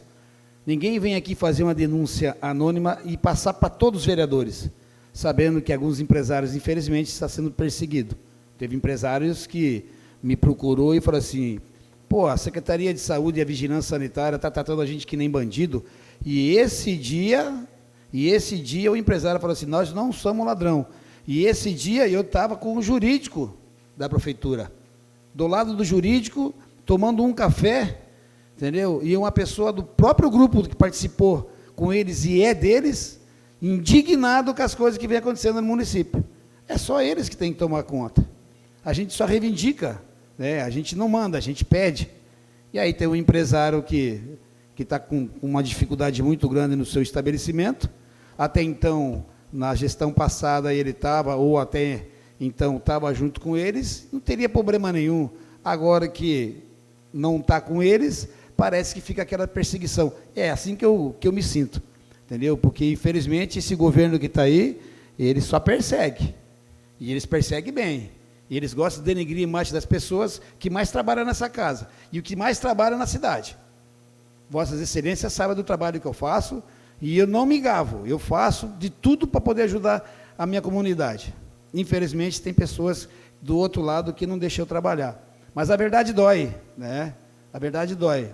ninguém vem aqui fazer uma denúncia anônima e passar para todos os vereadores, sabendo que alguns empresários, infelizmente, estão sendo perseguidos. Teve empresários que me procurou e falou assim, pô, a Secretaria de Saúde e a Vigilância Sanitária está tratando a gente que nem bandido, e esse dia o empresário falou assim, nós não somos ladrão. E esse dia eu estava com o jurídico da prefeitura, do lado do jurídico, tomando um café, entendeu? E uma pessoa do próprio grupo que participou com eles e é deles, indignado com as coisas que vem acontecendo no município. É só eles que têm que tomar conta. A gente só reivindica, né? A gente não manda, a gente pede. E aí tem um empresário que está com uma dificuldade muito grande no seu estabelecimento. Até então, na gestão passada, ele estava, ou até então estava junto com eles, não teria problema nenhum. Agora que não está com eles, parece que fica aquela perseguição. É assim que eu me sinto, entendeu? Porque, infelizmente, esse governo que está aí, ele só persegue. E eles perseguem bem. E eles gostam de denegrir a imagem das pessoas que mais trabalham nessa casa e o que mais trabalha na cidade. Vossas Excelências sabem do trabalho que eu faço e eu não me gavo, eu faço de tudo para poder ajudar a minha comunidade. Infelizmente, tem pessoas do outro lado que não deixam eu trabalhar. Mas a verdade dói, né? A verdade dói.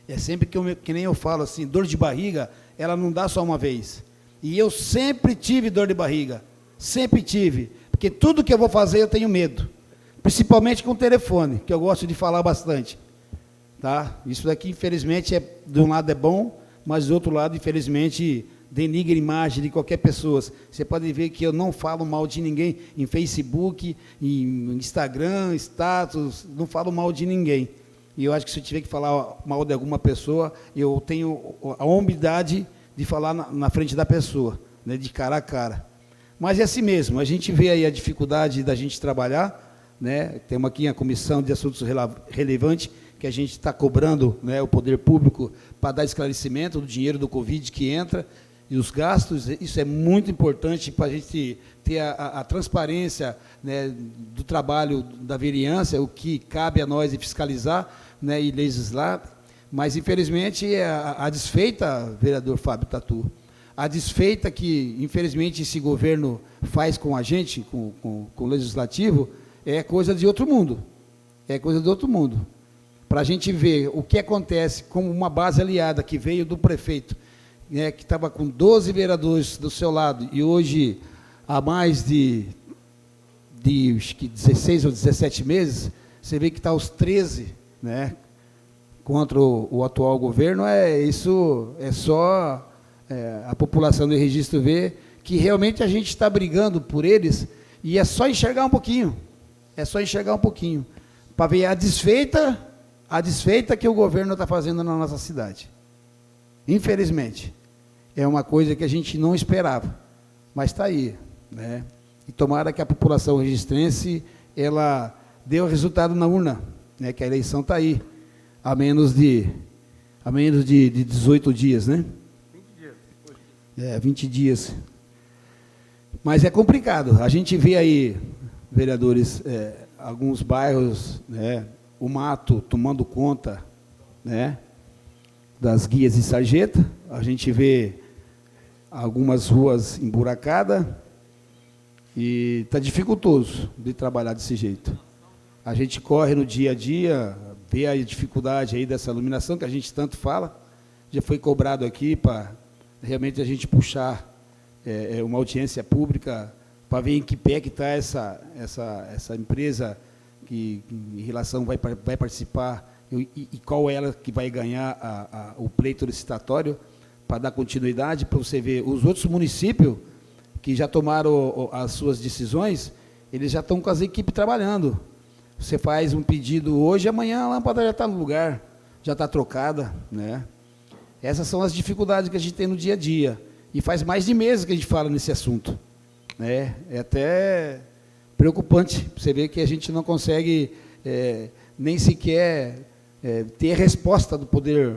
É sempre que nem eu falo assim, dor de barriga, ela não dá só uma vez. E eu sempre tive dor de barriga, sempre tive. Porque tudo que eu vou fazer eu tenho medo. Principalmente com o telefone, que eu gosto de falar bastante. Tá? Isso daqui, infelizmente, de um lado é bom, mas do outro lado, infelizmente, denigra a imagem de qualquer pessoa. Você pode ver que eu não falo mal de ninguém em Facebook, em Instagram, status, não falo mal de ninguém. E eu acho que se eu tiver que falar mal de alguma pessoa, eu tenho a humildade de falar na frente da pessoa, né, de cara a cara. Mas é assim mesmo, a gente vê aí a dificuldade da gente trabalhar, né? Temos aqui a Comissão de Assuntos Relevantes, que a gente está cobrando, né, o poder público para dar esclarecimento do dinheiro do Covid que entra e os gastos. Isso é muito importante para a gente ter a transparência, né, do trabalho da vereança, o que cabe a nós de fiscalizar, né, e legislar. Mas, infelizmente, a desfeita, vereador Fábio Tatu, a desfeita que, infelizmente, esse governo faz com a gente, com o legislativo, é coisa de outro mundo. É coisa de outro mundo. Para a gente ver o que acontece com uma base aliada que veio do prefeito, né, que estava com 12 vereadores do seu lado, e hoje, há mais de acho que 16 ou 17 meses, você vê que está os 13, né, contra o atual governo. Isso é só a população do Registro ver que realmente a gente está brigando por eles, e é só enxergar um pouquinho, para ver a desfeita que o governo está fazendo na nossa cidade. Infelizmente, é uma coisa que a gente não esperava, mas está aí, né? E tomara que a população registrense, ela dê o resultado na urna, né? Que a eleição está aí, a menos de 18 dias, né? 20 dias. Mas é complicado. A gente vê aí, vereadores, alguns bairros, né, o mato tomando conta, né, das guias de sarjeta. A gente vê algumas ruas emburacadas e está dificultoso de trabalhar desse jeito. A gente corre no dia a dia, vê a dificuldade aí dessa iluminação que a gente tanto fala. Já foi cobrado aqui para realmente a gente puxar uma audiência pública para ver em que pé que está essa empresa que em relação vai participar e qual é ela que vai ganhar o pleito licitatório, para dar continuidade, para você ver os outros municípios que já tomaram as suas decisões, eles já estão com as equipes trabalhando. Você faz um pedido hoje, amanhã a lâmpada já está no lugar, já está trocada, né? Essas são as dificuldades que a gente tem no dia a dia. E faz mais de meses que a gente fala nesse assunto, né? É até preocupante você ver que a gente não consegue nem sequer ter resposta do poder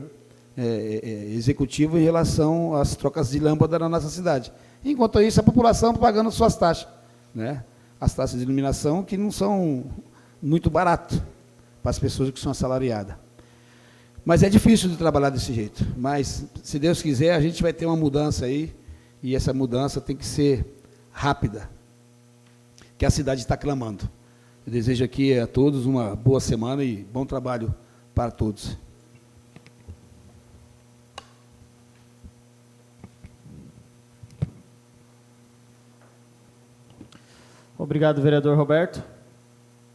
executivo em relação às trocas de lâmpada na nossa cidade. Enquanto isso, a população pagando suas taxas, né? As taxas de iluminação que não são muito baratas para as pessoas que são assalariadas. Mas é difícil de trabalhar desse jeito. Mas, se Deus quiser, a gente vai ter uma mudança aí, e essa mudança tem que ser rápida, que a cidade está clamando. Eu desejo aqui a todos uma boa semana e bom trabalho para todos. Obrigado, vereador Roberto.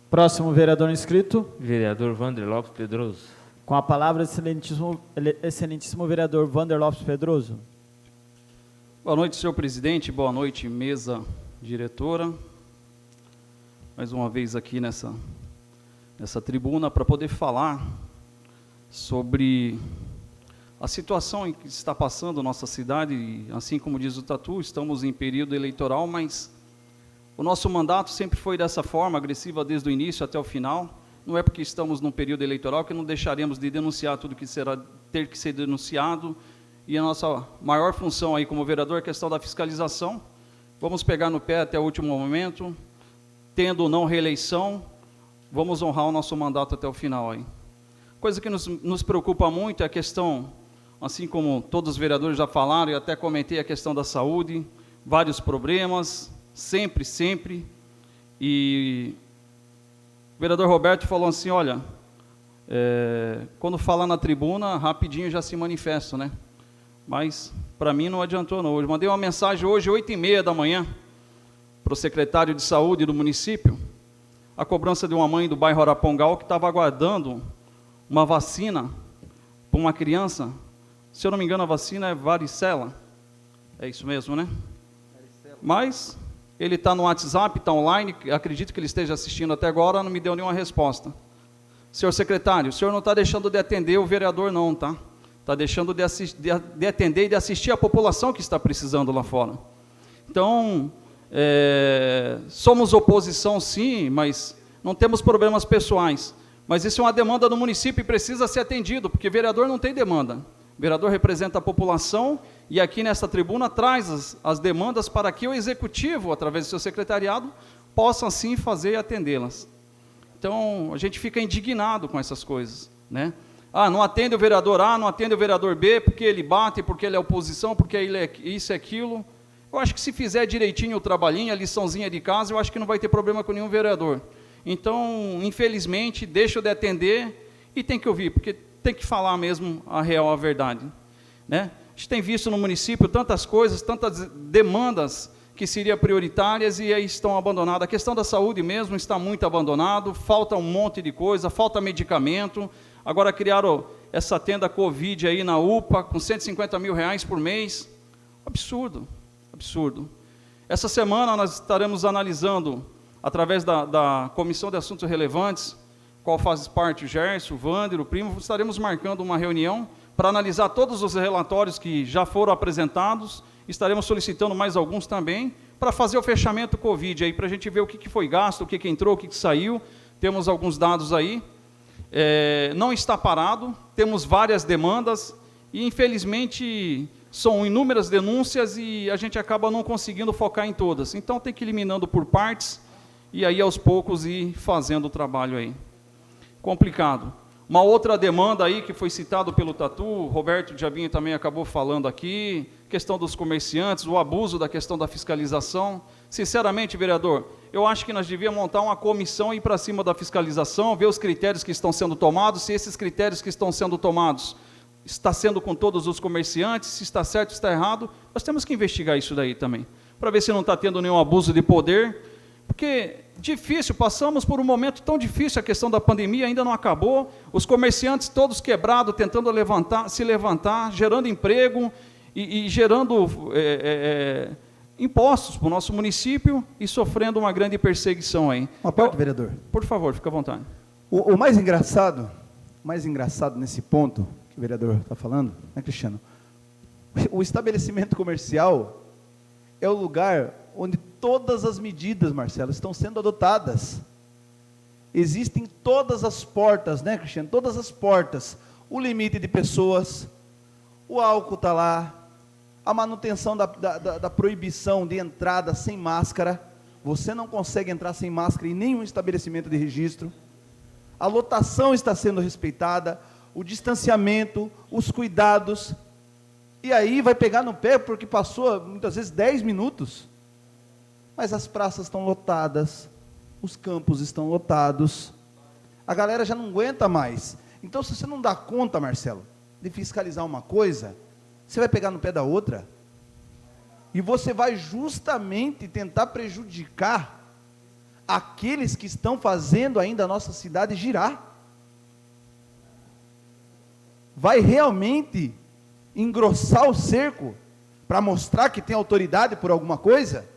Próximo vereador inscrito. Vereador Wander Lopes Pedroso. Com a palavra, excelentíssimo vereador Wander Lopes Pedroso. Boa noite, senhor presidente. Boa noite, mesa diretora. Mais uma vez aqui nessa tribuna para poder falar sobre a situação em que está passando a nossa cidade. Assim como diz o Tatu, estamos em período eleitoral, mas o nosso mandato sempre foi dessa forma, agressiva desde o início até o final. Não é porque estamos num período eleitoral que não deixaremos de denunciar tudo que ter que ser denunciado. E a nossa maior função aí como vereador é a questão da fiscalização. Vamos pegar no pé até o último momento. tendo ou não reeleição, vamos honrar o nosso mandato até o final aí. Coisa que nos preocupa muito é a questão, assim como todos os vereadores já falaram, e até comentei a questão da saúde, vários problemas, sempre, e o vereador Roberto falou assim, olha, quando fala na tribuna, rapidinho já se manifesta, né? Mas para mim não adiantou não. Eu mandei uma mensagem hoje, 8h30 da manhã, para o secretário de saúde do município, a cobrança de uma mãe do bairro Arapongal que estava aguardando uma vacina para uma criança. Se eu não me engano, a vacina é varicela. É isso mesmo, né? Mas ele está no WhatsApp, está online, acredito que ele esteja assistindo até agora, não me deu nenhuma resposta. Senhor secretário, o senhor não está deixando de atender o vereador não, tá? Está deixando de atender e de assistir a população que está precisando lá fora. Então, somos oposição sim, mas não temos problemas pessoais. Mas isso é uma demanda do município e precisa ser atendido, porque vereador não tem demanda. O vereador representa a população e aqui nessa tribuna traz as demandas para que o executivo, através do seu secretariado, possa assim fazer e atendê-las. Então, a gente fica indignado com essas coisas, né? Ah, não atende o vereador A, não atende o vereador B, porque ele bate, porque ele é oposição, porque ele é isso e aquilo. Eu acho que se fizer direitinho o trabalhinho, a liçãozinha de casa, eu acho que não vai ter problema com nenhum vereador. Então, infelizmente, deixa de atender e tem que ouvir, porque tem que falar mesmo a real, a verdade, né? A gente tem visto no município tantas coisas, tantas demandas que seriam prioritárias e aí estão abandonadas. A questão da saúde mesmo está muito abandonado, falta um monte de coisa, falta medicamento. Agora criaram essa tenda Covid aí na UPA, com R$150 mil por mês. Absurdo, absurdo. Essa semana nós estaremos analisando, através da Comissão de Assuntos Relevantes, qual faz parte o Gerson, o Wander, o Primo, estaremos marcando uma reunião para analisar todos os relatórios que já foram apresentados, estaremos solicitando mais alguns também, para fazer o fechamento Covid aí, para a gente ver o que foi gasto, o que entrou, o que saiu. Temos alguns dados aí. Não está parado, temos várias demandas e infelizmente são inúmeras denúncias e a gente acaba não conseguindo focar em todas. Então tem que ir eliminando por partes e aí aos poucos ir fazendo o trabalho aí. Complicado. Uma outra demanda aí que foi citado pelo Tatu, o Roberto Diabinho também acabou falando aqui, questão dos comerciantes, o abuso da questão da fiscalização. Sinceramente, vereador, eu acho que nós devíamos montar uma comissão e ir para cima da fiscalização, ver os critérios que estão sendo tomados, se esses critérios que estão sendo tomados está sendo com todos os comerciantes, se está certo, se está errado, nós temos que investigar isso daí também, para ver se não está tendo nenhum abuso de poder, porque difícil, passamos por um momento tão difícil, a questão da pandemia ainda não acabou, os comerciantes todos quebrados, tentando se levantar, gerando emprego e gerando impostos para o nosso município e sofrendo uma grande perseguição aí. Uma parte, vereador. Por favor, fica à vontade. O mais engraçado nesse ponto que o vereador está falando, né, Cristiano? O estabelecimento comercial é o lugar onde todas as medidas, Marcelo, estão sendo adotadas. Existem todas as portas, né, Cristiano? Todas as portas. O limite de pessoas, o álcool está lá, a manutenção da proibição de entrada sem máscara. Você não consegue entrar sem máscara em nenhum estabelecimento de registro. A lotação está sendo respeitada, o distanciamento, os cuidados. E aí vai pegar no pé porque passou, muitas vezes, 10 minutos. Mas as praças estão lotadas, os campos estão lotados, a galera já não aguenta mais. Então, se você não dá conta, Marcelo, de fiscalizar uma coisa, você vai pegar no pé da outra, e você vai justamente tentar prejudicar aqueles que estão fazendo ainda a nossa cidade girar. Vai realmente engrossar o cerco, para mostrar que tem autoridade por alguma coisa.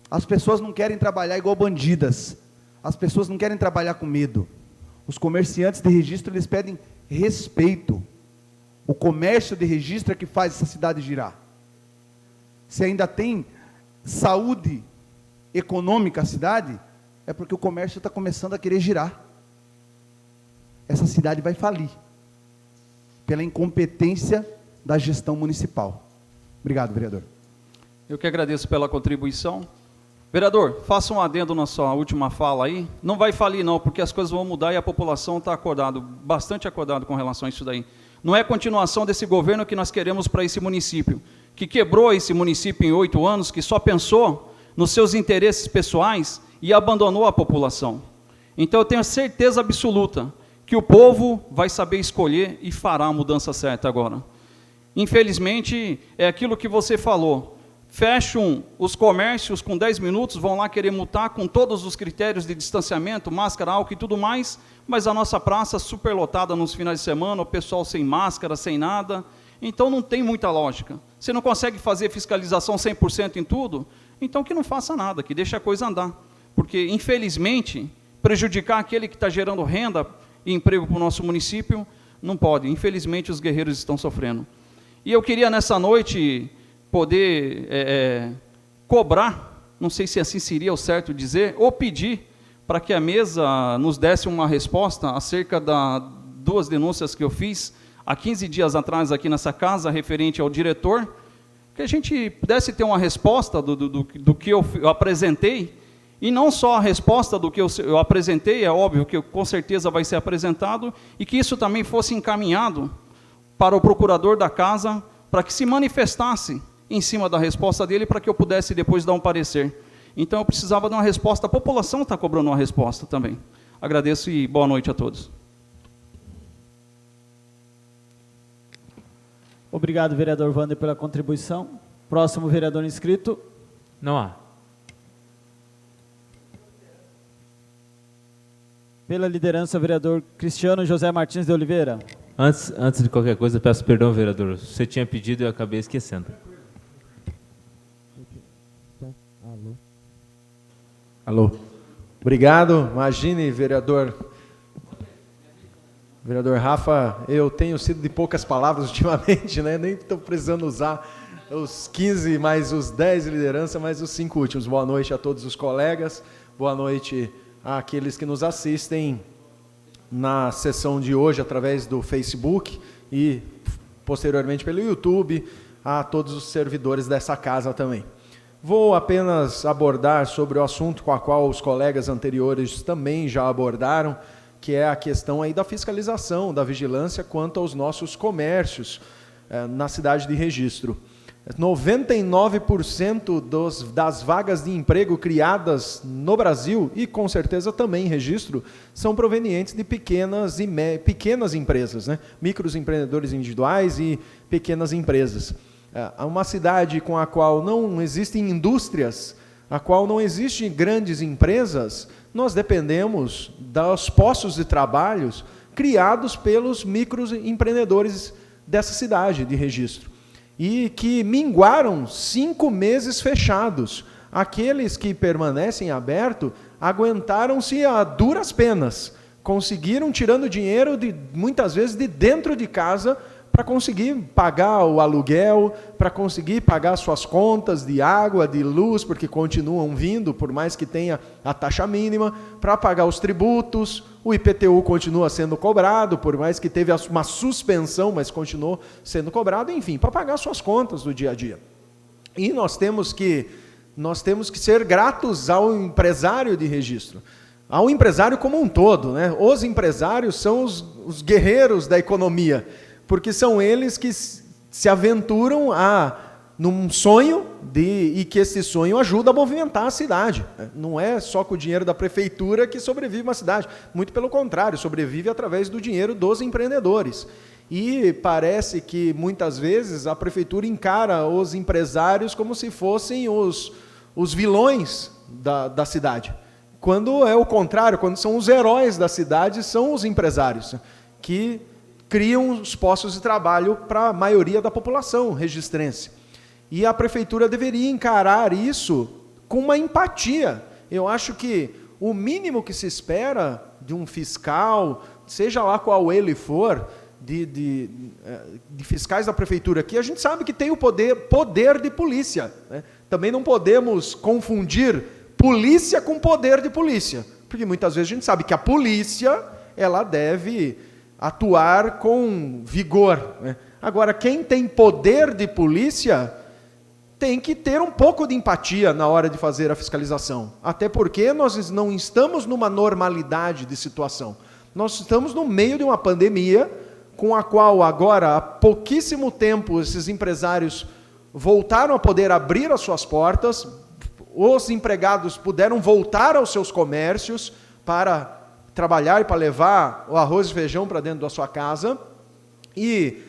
As pessoas não querem trabalhar igual bandidas, as pessoas não querem trabalhar com medo. Os comerciantes de registro, eles pedem respeito. O comércio de registro é que faz essa cidade girar. Se ainda tem saúde econômica a cidade, é porque o comércio está começando a querer girar. Essa cidade vai falir, pela incompetência da gestão municipal. Obrigado, vereador. Eu que agradeço pela contribuição. Vereador, faça um adendo na sua última fala aí. Não vai falir não, porque as coisas vão mudar e a população está bastante acordado com relação a isso daí. Não é continuação desse governo que nós queremos para esse município, que quebrou esse município em 8 anos, que só pensou nos seus interesses pessoais e abandonou a população. Então eu tenho certeza absoluta que o povo vai saber escolher e fará a mudança certa agora. Infelizmente, é aquilo que você falou. Fecham os comércios com 10 minutos, vão lá querer multar com todos os critérios de distanciamento, máscara, álcool e tudo mais, mas a nossa praça superlotada nos finais de semana, o pessoal sem máscara, sem nada. Então não tem muita lógica. Você não consegue fazer fiscalização 100% em tudo? Então que não faça nada, que deixe a coisa andar. Porque, infelizmente, prejudicar aquele que está gerando renda e emprego para o nosso município, não pode. Infelizmente, os guerreiros estão sofrendo. E eu queria, nessa noite, poder cobrar, não sei se assim seria o certo dizer, ou pedir para que a mesa nos desse uma resposta acerca das 2 denúncias que eu fiz há 15 dias atrás aqui nessa casa, referente ao diretor, que a gente pudesse ter uma resposta do que eu apresentei, e não só a resposta do que eu apresentei, é óbvio que com certeza vai ser apresentado, e que isso também fosse encaminhado para o procurador da casa, para que se manifestasse em cima da resposta dele, para que eu pudesse depois dar um parecer. Então eu precisava de uma resposta, a população está cobrando uma resposta também. Agradeço e boa noite a todos. Obrigado, vereador Wander, pela contribuição. Próximo vereador inscrito. Não há. Pela liderança, vereador Cristiano José Martins de Oliveira. Antes de qualquer coisa, peço perdão, vereador. Você tinha pedido e eu acabei esquecendo. Alô. Obrigado. Imagine, vereador Rafa, eu tenho sido de poucas palavras ultimamente, né? Nem estou precisando usar os 15 mais os 10 de liderança, mais os 5 últimos. Boa noite a todos os colegas, boa noite àqueles que nos assistem na sessão de hoje através do Facebook e posteriormente pelo YouTube, a todos os servidores dessa casa também. Vou apenas abordar sobre o assunto com a qual os colegas anteriores também já abordaram, que é a questão aí da fiscalização, da vigilância quanto aos nossos comércios na cidade de Registro. 99% das vagas de emprego criadas no Brasil, e com certeza também em Registro, são provenientes de pequenas empresas, né? Microempreendedores individuais e pequenas empresas. Uma cidade com a qual não existem indústrias, a qual não existem grandes empresas, nós dependemos dos postos de trabalho criados pelos microempreendedores dessa cidade de Registro, e que minguaram 5 meses fechados. Aqueles que permanecem abertos aguentaram-se a duras penas, conseguiram tirando dinheiro muitas vezes de dentro de casa para conseguir pagar o aluguel, para conseguir pagar suas contas de água, de luz, porque continuam vindo, por mais que tenha a taxa mínima, para pagar os tributos, o IPTU continua sendo cobrado, por mais que teve uma suspensão, mas continuou sendo cobrado, enfim, para pagar suas contas do dia a dia. E nós temos que ser gratos ao empresário de Registro, ao empresário como um todo, né? Os empresários são os guerreiros da economia, porque são eles que se aventuram num sonho e que esse sonho ajuda a movimentar a cidade. Não é só com o dinheiro da prefeitura que sobrevive uma cidade, muito pelo contrário, sobrevive através do dinheiro dos empreendedores. E parece que muitas vezes a prefeitura encara os empresários como se fossem os vilões da cidade, quando é o contrário, quando são os heróis da cidade, são os empresários que criam os postos de trabalho para a maioria da população registrense. E a prefeitura deveria encarar isso com uma empatia. Eu acho que o mínimo que se espera de um fiscal, seja lá qual ele for, de fiscais da prefeitura aqui, a gente sabe que tem o poder de polícia, né? Também não podemos confundir polícia com poder de polícia, porque muitas vezes a gente sabe que a polícia ela deve atuar com vigor, né? Agora, quem tem poder de polícia tem que ter um pouco de empatia na hora de fazer a fiscalização. Até porque nós não estamos numa normalidade de situação. Nós estamos no meio de uma pandemia, com a qual agora, há pouquíssimo tempo, esses empresários voltaram a poder abrir as suas portas, os empregados puderam voltar aos seus comércios para trabalhar e para levar o arroz e feijão para dentro da sua casa. E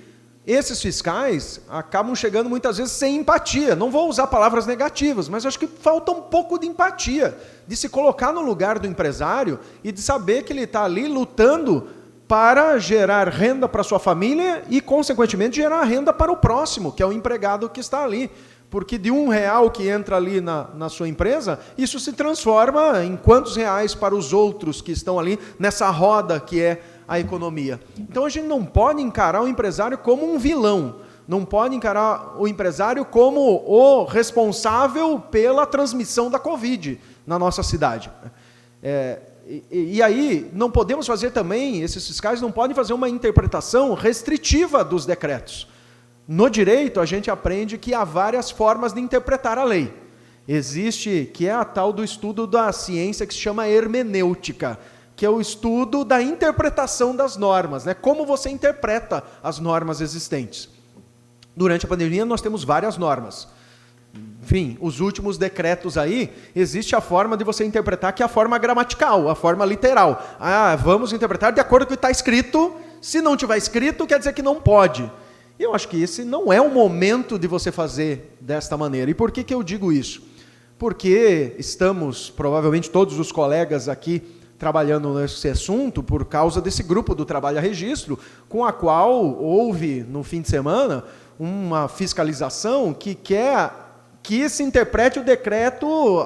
esses fiscais acabam chegando muitas vezes sem empatia. Não vou usar palavras negativas, mas acho que falta um pouco de empatia, de se colocar no lugar do empresário e de saber que ele está ali lutando para gerar renda para a sua família e, consequentemente, gerar renda para o próximo, que é o empregado que está ali. Porque de R$1 que entra ali na sua empresa, isso se transforma em quantos reais para os outros que estão ali nessa roda que é a economia. Então a gente não pode encarar o empresário como um vilão, não pode encarar o empresário como o responsável pela transmissão da Covid na nossa cidade. E aí não podemos fazer também, esses fiscais não podem fazer uma interpretação restritiva dos decretos. No direito, a gente aprende que há várias formas de interpretar a lei. Existe, que é a tal do estudo da ciência que se chama hermenêutica, que é o estudo da interpretação das normas, né? Como você interpreta as normas existentes. Durante a pandemia, nós temos várias normas. Enfim, os últimos decretos aí, existe a forma de você interpretar, que é a forma gramatical, a forma literal. Vamos interpretar de acordo com o que está escrito. Se não tiver escrito, quer dizer que não pode. Eu acho que esse não é o momento de você fazer desta maneira. E por que eu digo isso? Porque estamos, provavelmente todos os colegas aqui, trabalhando nesse assunto por causa desse grupo do Trabalho a Registro, com a qual houve, no fim de semana, uma fiscalização que quer que se interprete o decreto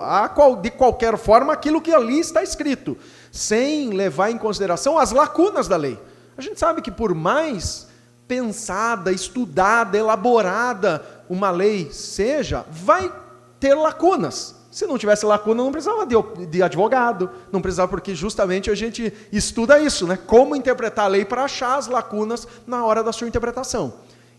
de qualquer forma aquilo que ali está escrito, sem levar em consideração as lacunas da lei. A gente sabe que por mais pensada, estudada, elaborada uma lei seja, vai ter lacunas. Se não tivesse lacuna, não precisava de advogado, não precisava, porque justamente a gente estuda isso, né? Como interpretar a lei para achar as lacunas na hora da sua interpretação.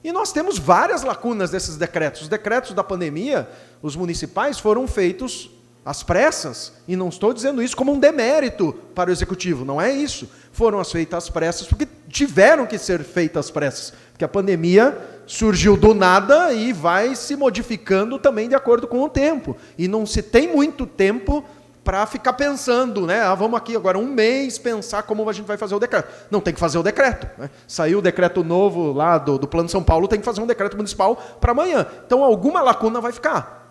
E nós temos várias lacunas desses decretos. Os decretos da pandemia, os municipais, foram feitos às pressas, e não estou dizendo isso como um demérito para o executivo, não é isso. Foram feitas às pressas porque tiveram que ser feitas às pressas, porque a pandemia surgiu do nada e vai se modificando também de acordo com o tempo. E não se tem muito tempo para ficar pensando, né? Vamos aqui agora um mês pensar como a gente vai fazer o decreto. Não, tem que fazer o decreto, né? Saiu o decreto novo lá do Plano São Paulo, tem que fazer um decreto municipal para amanhã. Então alguma lacuna vai ficar.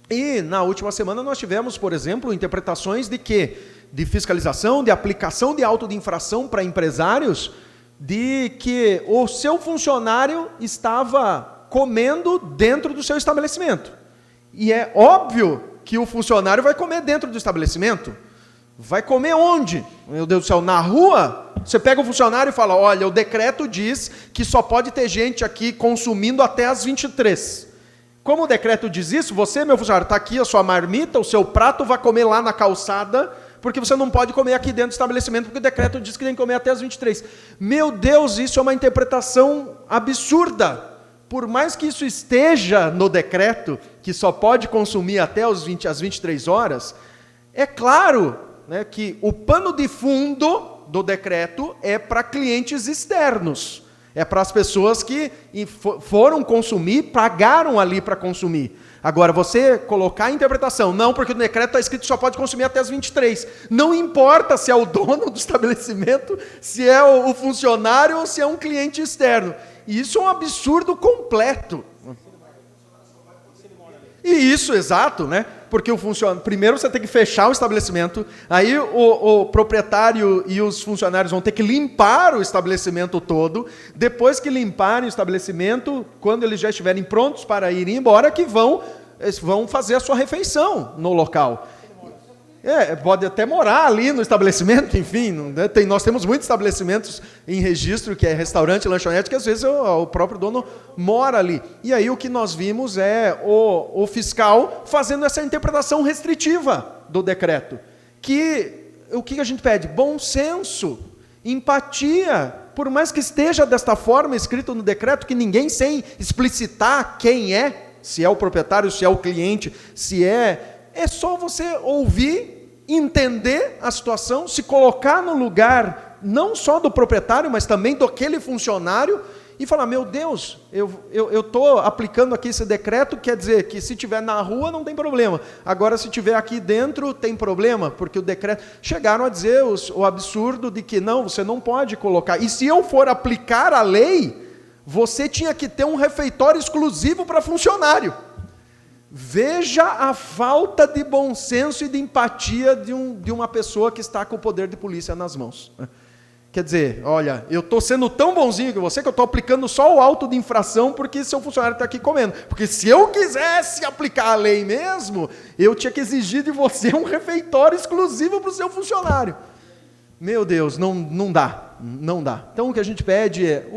E na última semana nós tivemos, por exemplo, interpretações de quê? De fiscalização, de aplicação de auto de infração para empresários, de que o seu funcionário estava comendo dentro do seu estabelecimento. E é óbvio que o funcionário vai comer dentro do estabelecimento. Vai comer onde? Meu Deus do céu, na rua? Você pega o funcionário e fala, olha, o decreto diz que só pode ter gente aqui consumindo até as 23. Como o decreto diz isso, você, meu funcionário, está aqui a sua marmita, o seu prato, vai comer lá na calçada, porque você não pode comer aqui dentro do estabelecimento, porque o decreto diz que tem que comer até as 23. Meu Deus, isso é uma interpretação absurda. Por mais que isso esteja no decreto, que só pode consumir até as 23 horas, é claro, né, que o pano de fundo do decreto é para clientes externos. É para as pessoas que foram consumir, pagaram ali para consumir. Agora, você colocar a interpretação, não, porque o decreto está escrito que só pode consumir até as 23. Não importa se é o dono do estabelecimento, se é o funcionário ou se é um cliente externo. E isso é um absurdo completo. E isso, exato, né? Porque primeiro você tem que fechar o estabelecimento, aí o proprietário e os funcionários vão ter que limpar o estabelecimento todo, depois que limparem o estabelecimento, quando eles já estiverem prontos para irem embora, que vão fazer a sua refeição no local. Pode até morar ali no estabelecimento, enfim, nós temos muitos estabelecimentos em registro, que é restaurante, lanchonete, que às vezes o próprio dono mora ali. E aí o que nós vimos é o fiscal fazendo essa interpretação restritiva do decreto. O que a gente pede? Bom senso, empatia, por mais que esteja desta forma escrito no decreto, que ninguém sem explicitar quem é, se é o proprietário, se é o cliente, se é... É só você ouvir, entender a situação, se colocar no lugar, não só do proprietário, mas também daquele funcionário, e falar, meu Deus, eu estou aplicando aqui esse decreto, quer dizer que se estiver na rua não tem problema. Agora, se estiver aqui dentro, tem problema, porque o decreto... Chegaram a dizer o absurdo de que não, você não pode colocar. E se eu for aplicar a lei, você tinha que ter um refeitório exclusivo para funcionário. Veja a falta de bom senso e de empatia de uma pessoa que está com o poder de polícia nas mãos. Quer dizer, olha, eu estou sendo tão bonzinho que você, que eu estou aplicando só o auto de infração porque seu funcionário está aqui comendo. Porque se eu quisesse aplicar a lei mesmo, eu tinha que exigir de você um refeitório exclusivo para o seu funcionário. Meu Deus, não dá, não dá. Então o que a gente pede é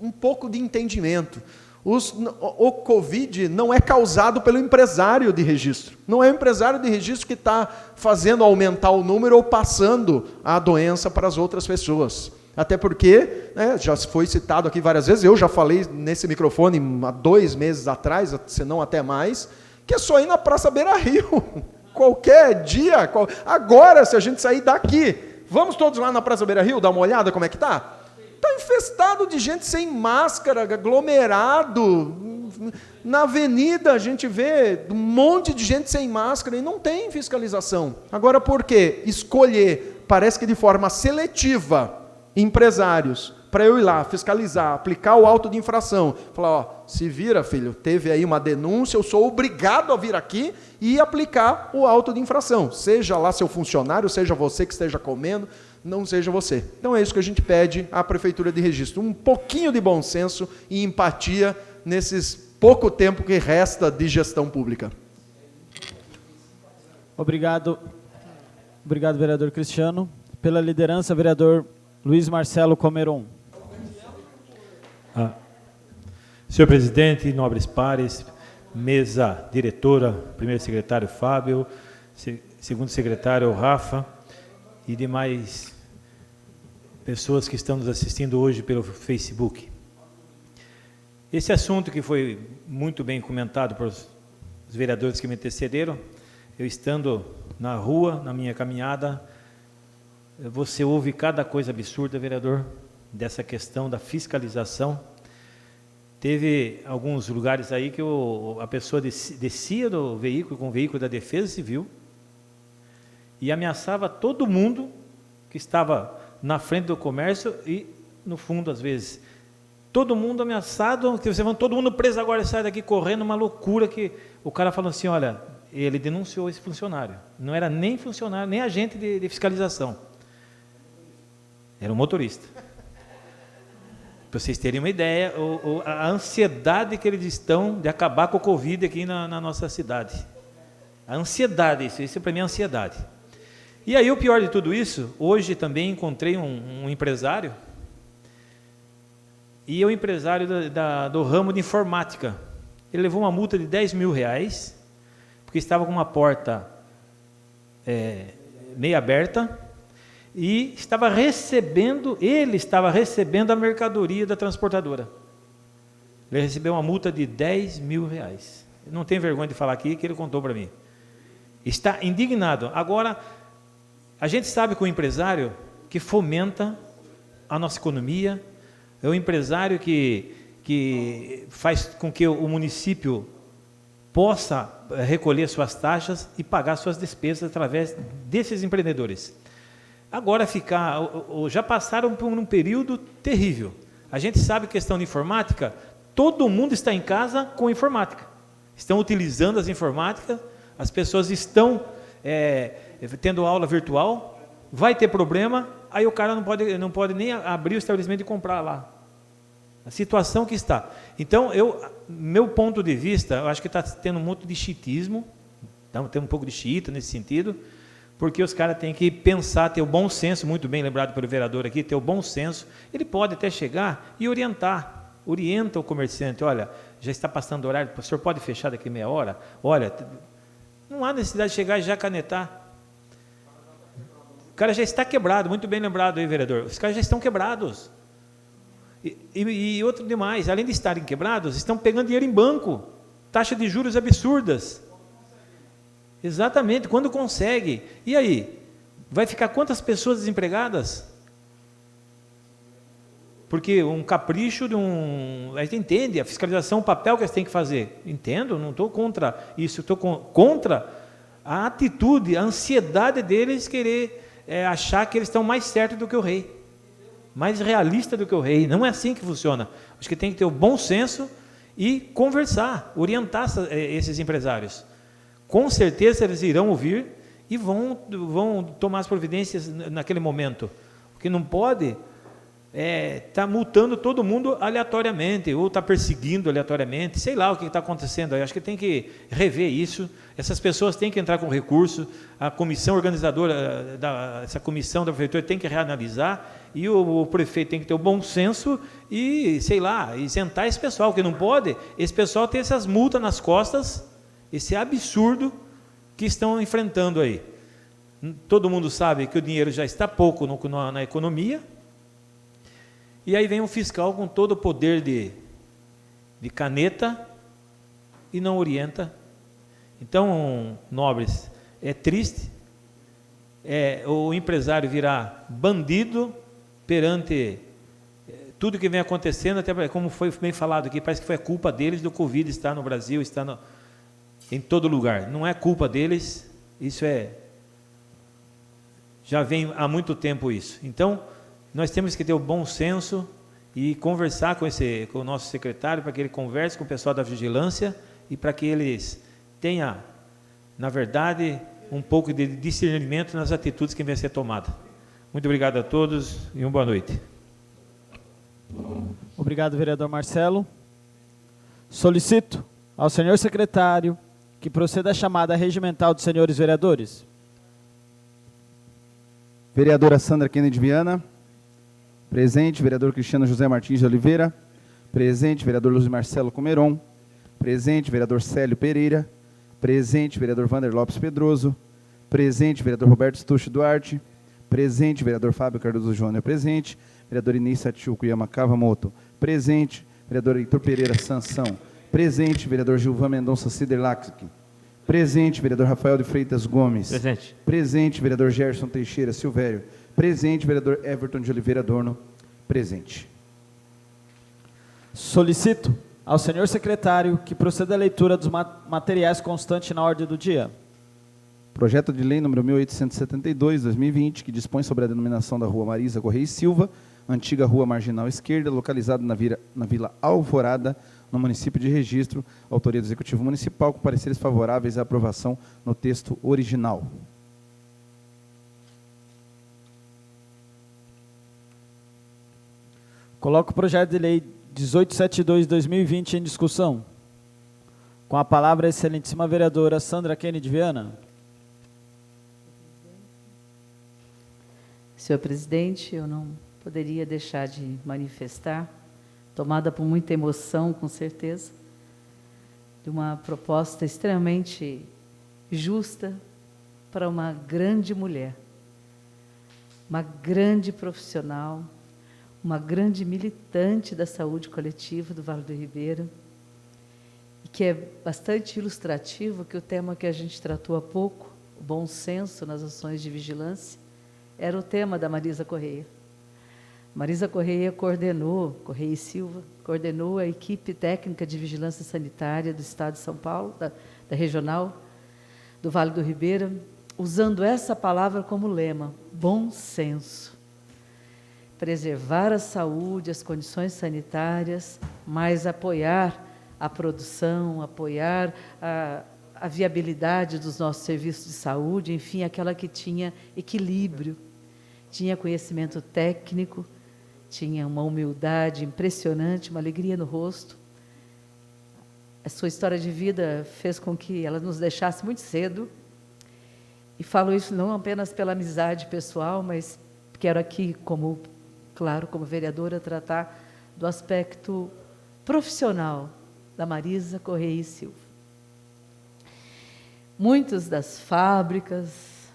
um pouco de entendimento. O Covid não é causado pelo empresário de registro. Não é o empresário de registro que está fazendo aumentar o número ou passando a doença para as outras pessoas. Até porque, né, já foi citado aqui várias vezes, eu já falei nesse microfone há 2 meses atrás, se não até mais, que é só ir na Praça Beira-Rio. Qualquer dia, agora se a gente sair daqui, vamos todos lá na Praça Beira-Rio dar uma olhada como é que está? Está infestado de gente sem máscara, aglomerado. Na avenida a gente vê um monte de gente sem máscara e não tem fiscalização. Agora, por quê? Escolher, parece que de forma seletiva, empresários, para eu ir lá, fiscalizar, aplicar o auto de infração. Falar, ó, se vira, filho, teve aí uma denúncia, eu sou obrigado a vir aqui e aplicar o auto de infração. Seja lá seu funcionário, seja você que esteja comendo, não seja você. Então é isso que a gente pede à Prefeitura de Registro. Um pouquinho de bom senso e empatia nesses pouco tempo que resta de gestão pública. Obrigado. Obrigado, vereador Cristiano. Pela liderança, vereador Luiz Marcelo Comeron. Senhor presidente, nobres pares, mesa diretora, primeiro secretário Fábio, segundo secretário Rafa e demais pessoas que estão nos assistindo hoje pelo Facebook. Esse assunto que foi muito bem comentado por os vereadores que me antecederam, eu estando na rua, na minha caminhada, você ouve cada coisa absurda, vereador, dessa questão da fiscalização. Teve alguns lugares aí que a pessoa descia do veículo, com o veículo da Defesa Civil, e ameaçava todo mundo que estava na frente do comércio e no fundo, às vezes, todo mundo ameaçado, que você vai todo mundo preso agora e sai daqui correndo, uma loucura que o cara falou assim, olha, ele denunciou esse funcionário, não era nem funcionário, nem agente de fiscalização, era um motorista. Para vocês terem uma ideia, a ansiedade que eles estão de acabar com o Covid aqui na nossa cidade. A ansiedade, isso para mim é ansiedade. E aí o pior de tudo isso, hoje também encontrei um empresário, e é um empresário do ramo de informática. Ele levou uma multa de R$10.000, porque estava com uma porta meio aberta, e ele estava recebendo a mercadoria da transportadora. Ele recebeu uma multa de R$10.000. Não tem vergonha de falar aqui que ele contou para mim. Está indignado. Agora, a gente sabe que o empresário que fomenta a nossa economia, é o empresário que faz com que o município possa recolher suas taxas e pagar suas despesas através desses empreendedores. Agora já passaram por um período terrível. A gente sabe questão de informática, todo mundo está em casa com informática. Estão utilizando as informáticas, as pessoas estão tendo aula virtual, vai ter problema, aí o cara não pode nem abrir o estabelecimento e comprar lá. A situação que está. Então, meu ponto de vista, eu acho que está tendo muito de xiitismo, tem um pouco de xiita nesse sentido, porque os caras têm que pensar, ter o bom senso, muito bem lembrado pelo vereador aqui, ter o bom senso, ele pode até chegar e orienta o comerciante, olha, já está passando o horário, o senhor pode fechar daqui meia hora? Olha, não há necessidade de chegar e já canetar. O cara já está quebrado, muito bem lembrado aí, vereador, os caras já estão quebrados. E outro demais, além de estarem quebrados, estão pegando dinheiro em banco, taxas de juros absurdas. Exatamente, quando consegue. E aí? Vai ficar quantas pessoas desempregadas? Porque um capricho de a gente entende, a fiscalização, o papel que eles têm que fazer. Entendo, não estou contra isso, estou contra a atitude, a ansiedade deles querer achar que eles estão mais certos do que o rei, mais realista do que o rei. Não é assim que funciona. Acho que tem que ter o bom senso e conversar, orientar esses empresários. Com certeza eles irão ouvir e vão tomar as providências naquele momento. O que não pode tá multando todo mundo aleatoriamente, ou está perseguindo aleatoriamente, sei lá o que está acontecendo. Eu acho que tem que rever isso. Essas pessoas têm que entrar com recurso, a comissão organizadora, essa comissão da prefeitura tem que reanalisar, e o prefeito tem que ter o bom senso e, sei lá, isentar esse pessoal, que não pode, esse pessoal ter essas multas nas costas, esse absurdo que estão enfrentando aí. Todo mundo sabe que o dinheiro já está pouco na economia, e aí vem um fiscal com todo o poder de caneta e não orienta. Então, nobres, é triste o empresário virar bandido perante tudo que vem acontecendo, até como foi bem falado aqui, parece que foi a culpa deles do Covid estar no Brasil, estar em todo lugar. Não é culpa deles, isso já vem há muito tempo isso. Então, nós temos que ter o bom senso e conversar com o nosso secretário, para que ele converse com o pessoal da vigilância e para que eles tenham, na verdade, um pouco de discernimento nas atitudes que vêm a ser tomadas. Muito obrigado a todos e uma boa noite. Obrigado, vereador Marcelo. Solicito ao senhor secretário que proceda a chamada regimental dos senhores vereadores. Vereadora Sandra Kennedy Viana. Presente. Vereador Cristiano José Martins de Oliveira. Presente. Vereador Luiz Marcelo Comeron. Presente. Vereador Célio Pereira. Presente. Vereador Vander Lopes Pedroso. Presente. Vereador Roberto Stucci Duarte. Presente. Vereador Fábio Cardoso Júnior. Presente. Vereador Inês Satiuco Yama Kavamoto. Presente. Vereador Heitor Pereira Sansão. Presente. Vereador Gilvan Mendonça Siderlac. Presente. Vereador Rafael de Freitas Gomes. Presente. Presente. Vereador Gerson Teixeira Silvério. Presente. Vereador Everton de Oliveira Adorno. Presente. Solicito ao senhor secretário que proceda à leitura dos materiais constantes na ordem do dia. Projeto de lei número 1872/2020, que dispõe sobre a denominação da Rua Marisa Correia e Silva, antiga Rua Marginal Esquerda, localizada na Vila Alvorada, no município de Registro, autoria do Executivo Municipal, com pareceres favoráveis à aprovação no texto original. Coloco o projeto de lei 1872/2020 em discussão. Com a palavra a excelentíssima vereadora Sandra Kennedy Viana. Senhor presidente, eu não poderia deixar de manifestar, tomada por muita emoção, com certeza, de uma proposta extremamente justa para uma grande mulher, uma grande profissional, uma grande militante da saúde coletiva do Vale do Ribeira, e que é bastante ilustrativo que o tema que a gente tratou há pouco, o bom senso nas ações de vigilância, era o tema da Marisa Correia. Marisa Correia Correia e Silva, coordenou a equipe técnica de vigilância sanitária do Estado de São Paulo, da regional do Vale do Ribeira, usando essa palavra como lema, bom senso. Preservar a saúde, as condições sanitárias, mas apoiar a produção, apoiar a viabilidade dos nossos serviços de saúde, enfim, aquela que tinha equilíbrio, tinha conhecimento técnico, tinha uma humildade impressionante, uma alegria no rosto. A sua história de vida fez com que ela nos deixasse muito cedo, e falo isso não apenas pela amizade pessoal, mas quero aqui, como vereadora, tratar do aspecto profissional da Marisa Correia e Silva. Muitas das fábricas,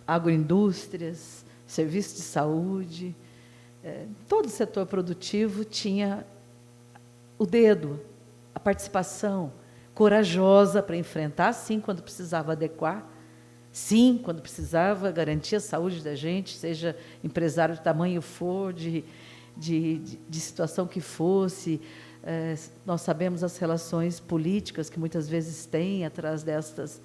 agroindústrias, serviços de saúde, todo o setor produtivo tinha o dedo, a participação, corajosa para enfrentar, sim, quando precisava adequar, sim, quando precisava garantir a saúde da gente, seja empresário de tamanho for, de situação que fosse. Nós sabemos as relações políticas que muitas vezes tem atrás destas,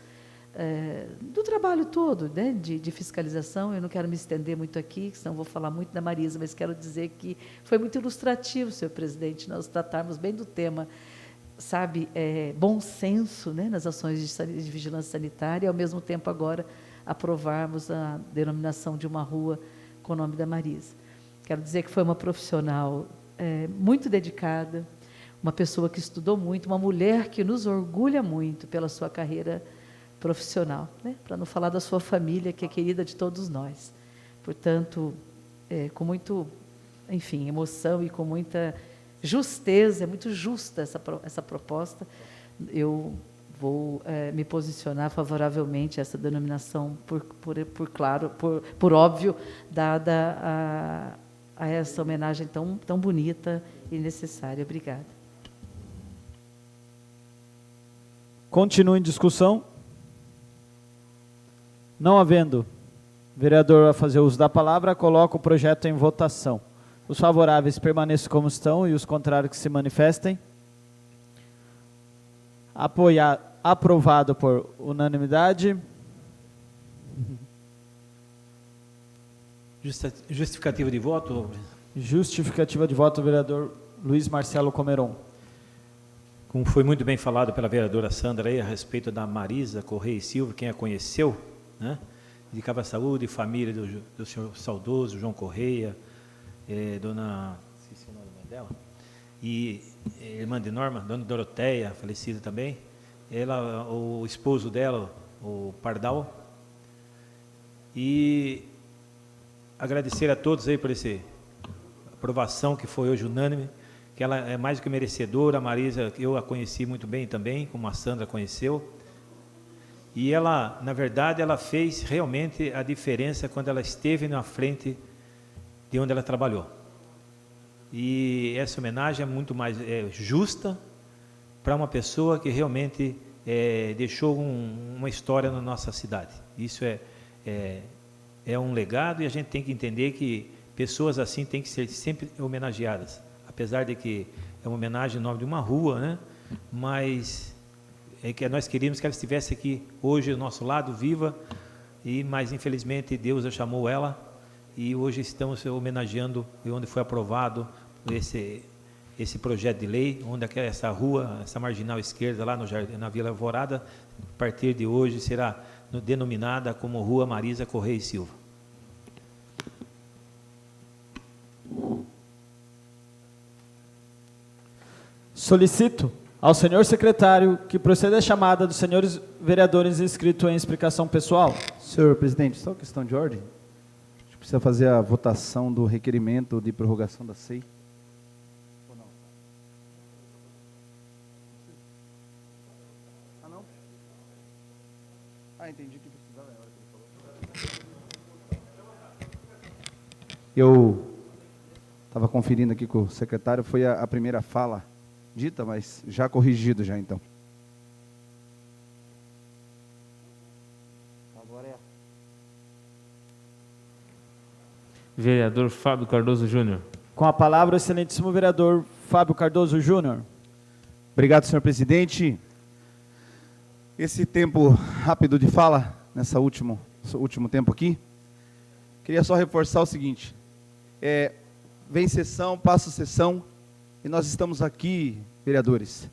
do trabalho todo, né, de fiscalização. Eu não quero me estender muito aqui, senão vou falar muito da Marisa, mas quero dizer que foi muito ilustrativo, senhor presidente, nós tratarmos bem do tema, sabe, bom senso, né, nas ações de vigilância sanitária, e, ao mesmo tempo, agora, aprovarmos a denominação de uma rua com o nome da Marisa. Quero dizer que foi uma profissional muito dedicada, uma pessoa que estudou muito, uma mulher que nos orgulha muito pela sua carreira profissional, né? Para não falar da sua família, que é querida de todos nós. Portanto, com muito, enfim, emoção e com muita justeza, é muito justa essa proposta. Eu vou me posicionar favoravelmente a essa denominação, por óbvio, dada a essa homenagem tão bonita e necessária. Obrigada. Continua em discussão. Não havendo vereador a fazer uso da palavra, coloco o projeto em votação. Os favoráveis permaneçam como estão e os contrários que se manifestem. Aprovado por unanimidade. Justificativa de voto. Justificativa de voto, vereador Luiz Marcelo Comeron. Como foi muito bem falado pela vereadora Sandra aí, a respeito da Marisa Correia e Silva, quem a conheceu, né? Dedicava a saúde e família do senhor saudoso João Correia, dona, esqueci o nome dela, e irmã de Norma, dona Doroteia, falecida também, o esposo dela, o Pardal, e agradecer a todos aí por essa aprovação que foi hoje unânime, que ela é mais do que merecedora. A Marisa, eu a conheci muito bem também, como a Sandra conheceu, e ela, na verdade, ela fez realmente a diferença quando ela esteve na frente de onde ela trabalhou. E essa homenagem é muito mais justa para uma pessoa que realmente deixou uma história na nossa cidade. Isso é um legado, e a gente tem que entender que pessoas assim têm que ser sempre homenageadas. Apesar de que é uma homenagem em nome de uma rua, né? Mas que nós queríamos que ela estivesse aqui hoje ao nosso lado, viva, mas infelizmente Deus a chamou ela, e hoje estamos homenageando onde foi aprovado esse projeto de lei, onde essa rua, essa marginal esquerda lá na Vila Alvorada, a partir de hoje será denominada como Rua Marisa Correia e Silva. Solicito ao senhor secretário que proceda à chamada dos senhores vereadores inscritos em explicação pessoal. Senhor presidente, só questão de ordem. A gente precisa fazer a votação do requerimento de prorrogação da SEI. Ou não? Ah, não? Ah, entendi que precisava. É a hora que ele falou. Eu estava conferindo aqui com o secretário, foi a primeira fala dita, mas já corrigido já, então. Agora é. Vereador Fábio Cardoso Júnior. Com a palavra, o excelentíssimo vereador Fábio Cardoso Júnior. Obrigado, senhor presidente. Esse tempo rápido de fala, nesse último tempo aqui, queria só reforçar o seguinte. Vem sessão, passa sessão, e nós estamos aqui, vereadores,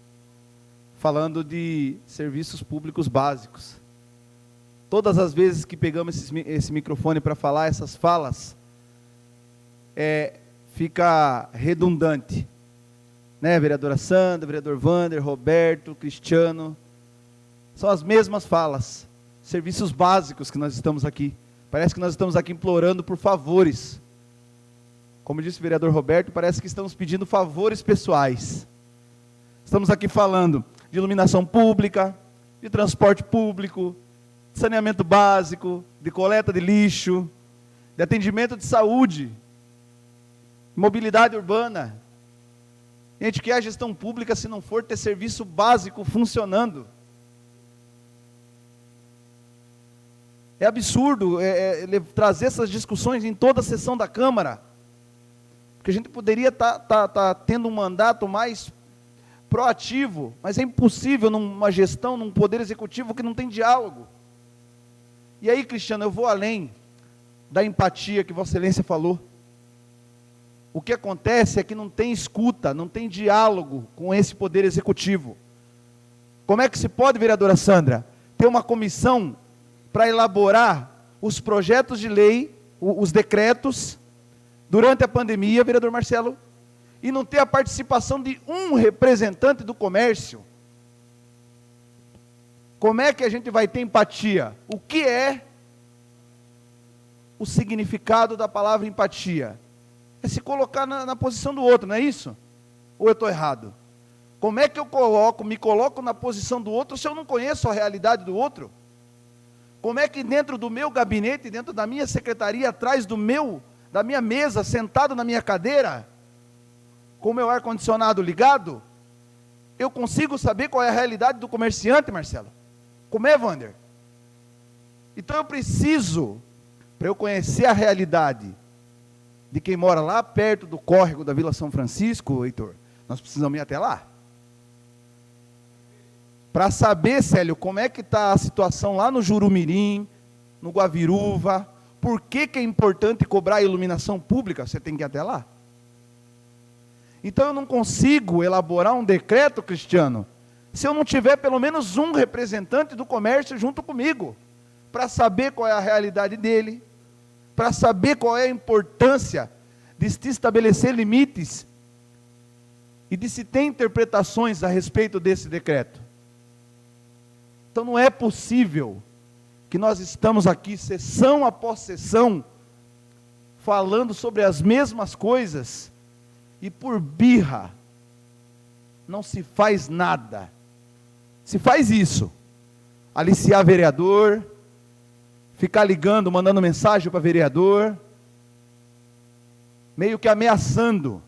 falando de serviços públicos básicos. Todas as vezes que pegamos esse microfone para falar essas falas, fica redundante. Né, vereadora Sandra, vereador Wander, Roberto, Cristiano, são as mesmas falas, serviços básicos que nós estamos aqui. Parece que nós estamos aqui implorando por favores. Como disse o vereador Roberto, parece que estamos pedindo favores pessoais. Estamos aqui falando de iluminação pública, de transporte público, de saneamento básico, de coleta de lixo, de atendimento de saúde, mobilidade urbana. Gente, que é a gestão pública se não for ter serviço básico funcionando? É absurdo trazer essas discussões em toda a sessão da Câmara, porque a gente poderia tá tendo um mandato mais proativo, mas é impossível numa gestão, num poder executivo que não tem diálogo. E aí, Cristiano, eu vou além da empatia que Vossa Excelência falou. O que acontece é que não tem escuta, não tem diálogo com esse poder executivo. Como é que se pode, vereadora Sandra, ter uma comissão para elaborar os projetos de lei, os decretos, durante a pandemia, vereador Marcelo, e não ter a participação de um representante do comércio? Como é que a gente vai ter empatia? O que é o significado da palavra empatia? É se colocar na posição do outro, não é isso? Ou eu estou errado? Como é que eu me coloco na posição do outro se eu não conheço a realidade do outro? Como é que dentro do meu gabinete, dentro da minha secretaria, atrás da minha mesa, sentado na minha cadeira, com o meu ar-condicionado ligado, eu consigo saber qual é a realidade do comerciante, Marcelo? Como é, Wander? Então eu preciso, para eu conhecer a realidade de quem mora lá perto do córrego da Vila São Francisco, Heitor, nós precisamos ir até lá. Para saber, Célio, como é que está a situação lá no Jurumirim, no Guaviruva, por que é importante cobrar a iluminação pública, você tem que ir até lá. Então eu não consigo elaborar um decreto, Cristiano, se eu não tiver pelo menos um representante do comércio junto comigo, para saber qual é a realidade dele, para saber qual é a importância de se estabelecer limites e de se ter interpretações a respeito desse decreto. Então não é possível que nós estamos aqui, sessão após sessão, falando sobre as mesmas coisas, e por birra, não se faz nada. Se faz isso, aliciar vereador, ficar ligando, mandando mensagem para vereador, meio que ameaçando.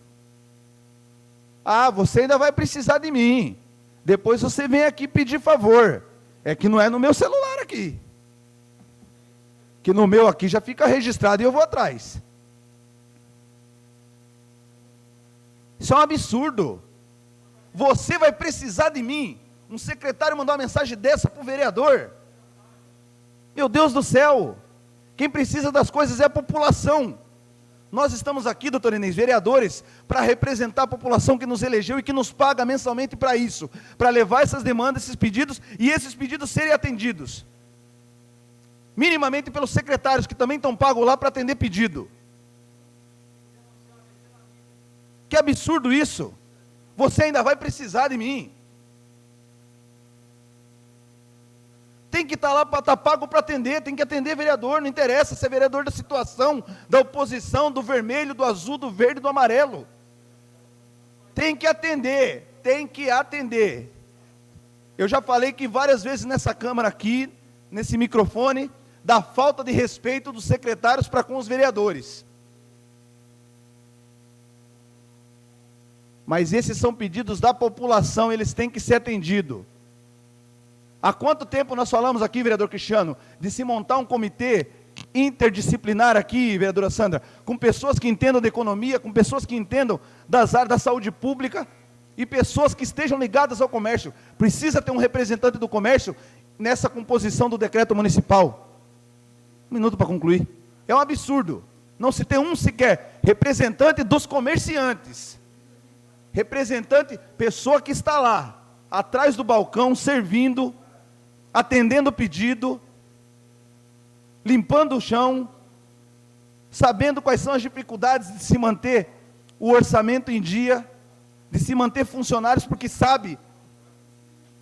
Ah, você ainda vai precisar de mim, depois você vem aqui pedir favor. É que não é no meu celular aqui, que no meu aqui já fica registrado e eu vou atrás. Isso é um absurdo. Você vai precisar de mim. Um secretário mandou uma mensagem dessa para o vereador. Meu Deus do céu. Quem precisa das coisas é a população. Nós estamos aqui, doutor Inês, vereadores, para representar a população que nos elegeu e que nos paga mensalmente para isso, para levar essas demandas, esses pedidos, e esses pedidos serem atendidos. Minimamente pelos secretários, que também estão pagos lá para atender pedido. Que absurdo isso! Você ainda vai precisar de mim. Tem que estar lá para estar pago para atender, tem que atender vereador, não interessa se é vereador da situação, da oposição, do vermelho, do azul, do verde, do amarelo. Tem que atender, tem que atender. Eu já falei que várias vezes nessa Câmara aqui, nesse microfone, da falta de respeito dos secretários para com os vereadores. Mas esses são pedidos da população, eles têm que ser atendidos. Há quanto tempo nós falamos aqui, vereador Cristiano, de se montar um comitê interdisciplinar aqui, vereadora Sandra, com pessoas que entendam de economia, com pessoas que entendam das áreas da saúde pública e pessoas que estejam ligadas ao comércio. Precisa ter um representante do comércio nessa composição do decreto municipal. Um minuto para concluir. É um absurdo. Não se tem um sequer representante dos comerciantes. Representante, pessoa que está lá, atrás do balcão, servindo, atendendo o pedido, limpando o chão, sabendo quais são as dificuldades de se manter o orçamento em dia, de se manter funcionários, porque sabe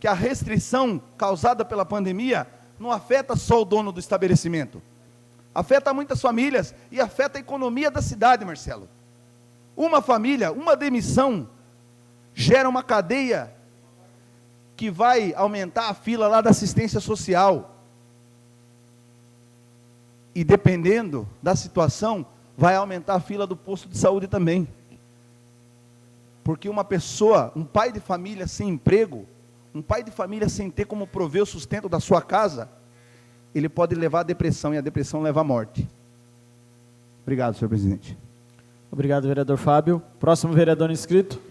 que a restrição causada pela pandemia não afeta só o dono do estabelecimento, afeta muitas famílias e afeta a economia da cidade, Marcelo. Uma família, uma demissão, gera uma cadeia que vai aumentar a fila lá da assistência social. E dependendo da situação, vai aumentar a fila do posto de saúde também. Porque uma pessoa, um pai de família sem emprego, um pai de família sem ter como prover o sustento da sua casa, ele pode levar à depressão, e a depressão leva à morte. Obrigado, senhor presidente. Obrigado, vereador Fábio. Próximo vereador inscrito.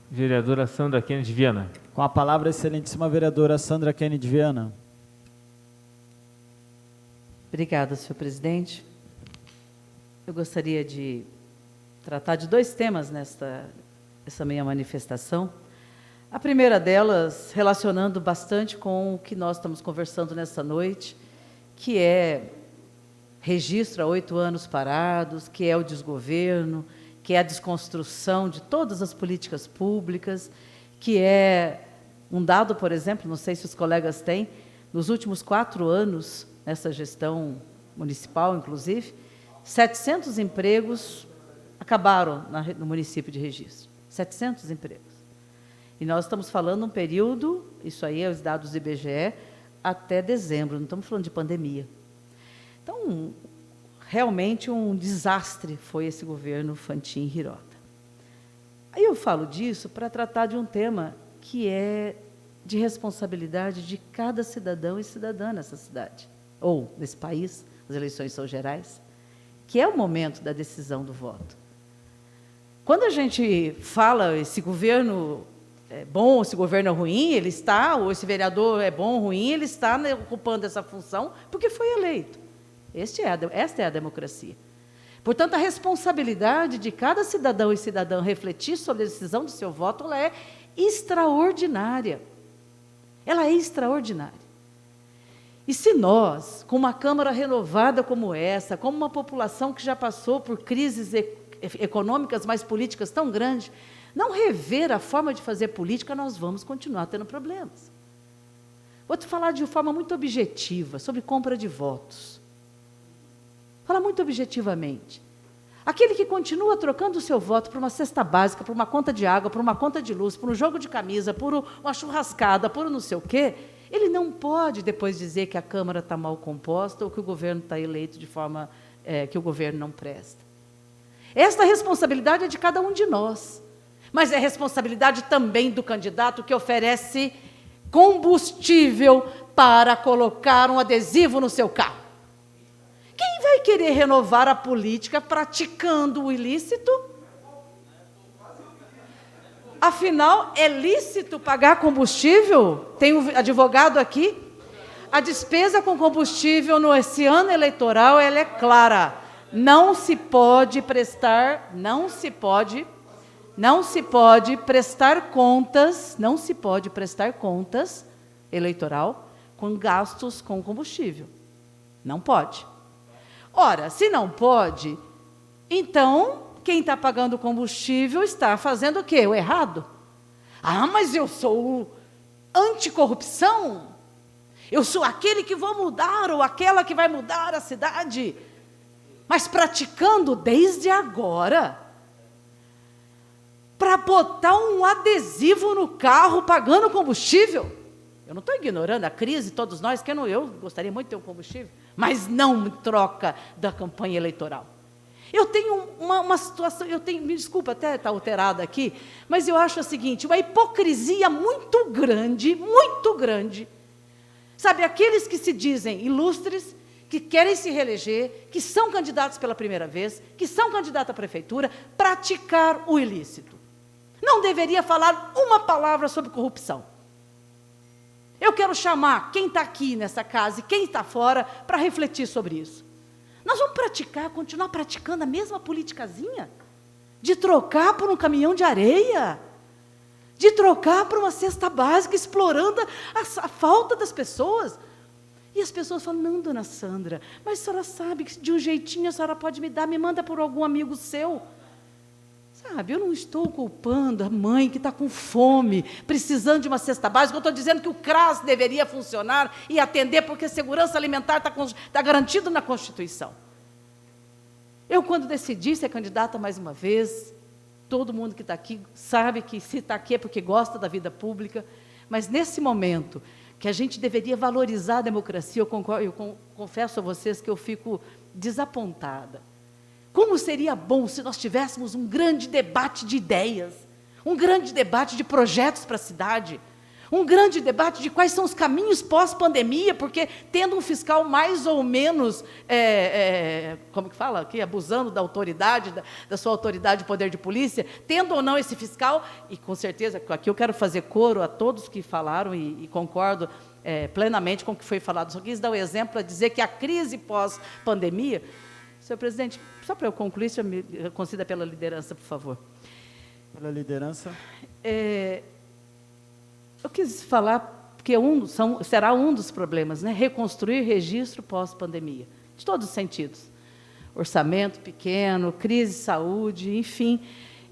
Vereadora Sandra Kennedy Viana. Com a palavra, a excelentíssima vereadora Sandra Kennedy Viana. Obrigada, senhor presidente. Eu gostaria de tratar de 2 temas essa minha manifestação. A primeira delas, relacionando bastante com o que nós estamos conversando nessa noite, que é registro há 8 anos parados, que é o desgoverno, que é a desconstrução de todas as políticas públicas, que é um dado, por exemplo, não sei se os colegas têm, nos últimos 4 anos, nessa gestão municipal, inclusive, 700 empregos acabaram no município de Registro. 700 empregos. E nós estamos falando um período, isso aí é os dados do IBGE, até dezembro, não estamos falando de pandemia. Então, realmente um desastre foi esse governo Fantin-Hirota. Aí eu falo disso para tratar de um tema que é de responsabilidade de cada cidadão e cidadã nessa cidade, ou nesse país, as eleições são gerais, que é o momento da decisão do voto. Quando a gente fala esse governo é bom, esse governo é ruim, ele está, ou esse vereador é bom ou ruim, ele está ocupando essa função porque foi eleito. Esta é a democracia. Portanto, a responsabilidade de cada cidadão e cidadã refletir sobre a decisão do seu voto, ela é extraordinária. Ela é extraordinária. E se nós, com uma Câmara renovada como essa, como uma população que já passou por crises econômicas, mas políticas tão grandes, não rever a forma de fazer política, nós vamos continuar tendo problemas. Vou te falar de forma muito objetiva, sobre compra de votos. Falar muito objetivamente. Aquele que continua trocando o seu voto por uma cesta básica, por uma conta de água, por uma conta de luz, por um jogo de camisa, por uma churrascada, por não sei o quê, ele não pode depois dizer que a Câmara está mal composta ou que o governo está eleito de forma que o governo não presta. Esta responsabilidade é de cada um de nós, mas é responsabilidade também do candidato que oferece combustível para colocar um adesivo no seu carro. Quem vai querer renovar a política praticando o ilícito? Afinal, é lícito pagar combustível? Tem um advogado aqui? A despesa com combustível nesse ano eleitoral, ela é clara. Não se pode prestar contas eleitoral com gastos com combustível. Não pode. Ora, se não pode, então quem está pagando combustível está fazendo o quê? O errado. Ah, mas eu sou anticorrupção? Eu sou aquele que vou mudar ou aquela que vai mudar a cidade? Mas praticando desde agora, para botar um adesivo no carro pagando combustível. Eu não estou ignorando a crise, todos nós, eu gostaria muito de ter um combustível, mas não em troca da campanha eleitoral. Eu tenho uma situação, me desculpa até estar alterada aqui, mas eu acho o seguinte, uma hipocrisia muito grande, sabe, aqueles que se dizem ilustres, que querem se reeleger, que são candidatos pela primeira vez, que são candidatos à prefeitura, praticar o ilícito. Não deveria falar uma palavra sobre corrupção. Eu quero chamar quem está aqui nessa casa e quem está fora para refletir sobre isso. Nós vamos continuar praticando a mesma politicazinha? De trocar por um caminhão de areia? De trocar por uma cesta básica, explorando a falta das pessoas? E as pessoas falam, não, dona Sandra, mas a senhora sabe que de um jeitinho a senhora pode me manda por algum amigo seu. Sabe, eu não estou culpando a mãe que está com fome, precisando de uma cesta básica, eu estou dizendo que o CRAS deveria funcionar e atender, porque a segurança alimentar está garantido na Constituição. Eu, quando decidi ser candidata mais uma vez, todo mundo que está aqui sabe que se está aqui é porque gosta da vida pública, mas nesse momento que a gente deveria valorizar a democracia, eu confesso a vocês que eu fico desapontada. Como seria bom se nós tivéssemos um grande debate de ideias, um grande debate de projetos para a cidade, um grande debate de quais são os caminhos pós-pandemia, porque tendo um fiscal mais ou menos, como que fala aqui, abusando da autoridade, da sua autoridade de poder de polícia, tendo ou não esse fiscal, e com certeza, aqui eu quero fazer coro a todos que falaram e concordo plenamente com o que foi falado, só quis dar um exemplo para dizer que a crise pós-pandemia, senhor presidente, só para eu concluir, senhor me conceda pela liderança, por favor. Pela liderança. Eu quis falar, porque será um dos problemas, né? Reconstruir registro pós-pandemia, de todos os sentidos. Orçamento pequeno, crise de saúde, enfim.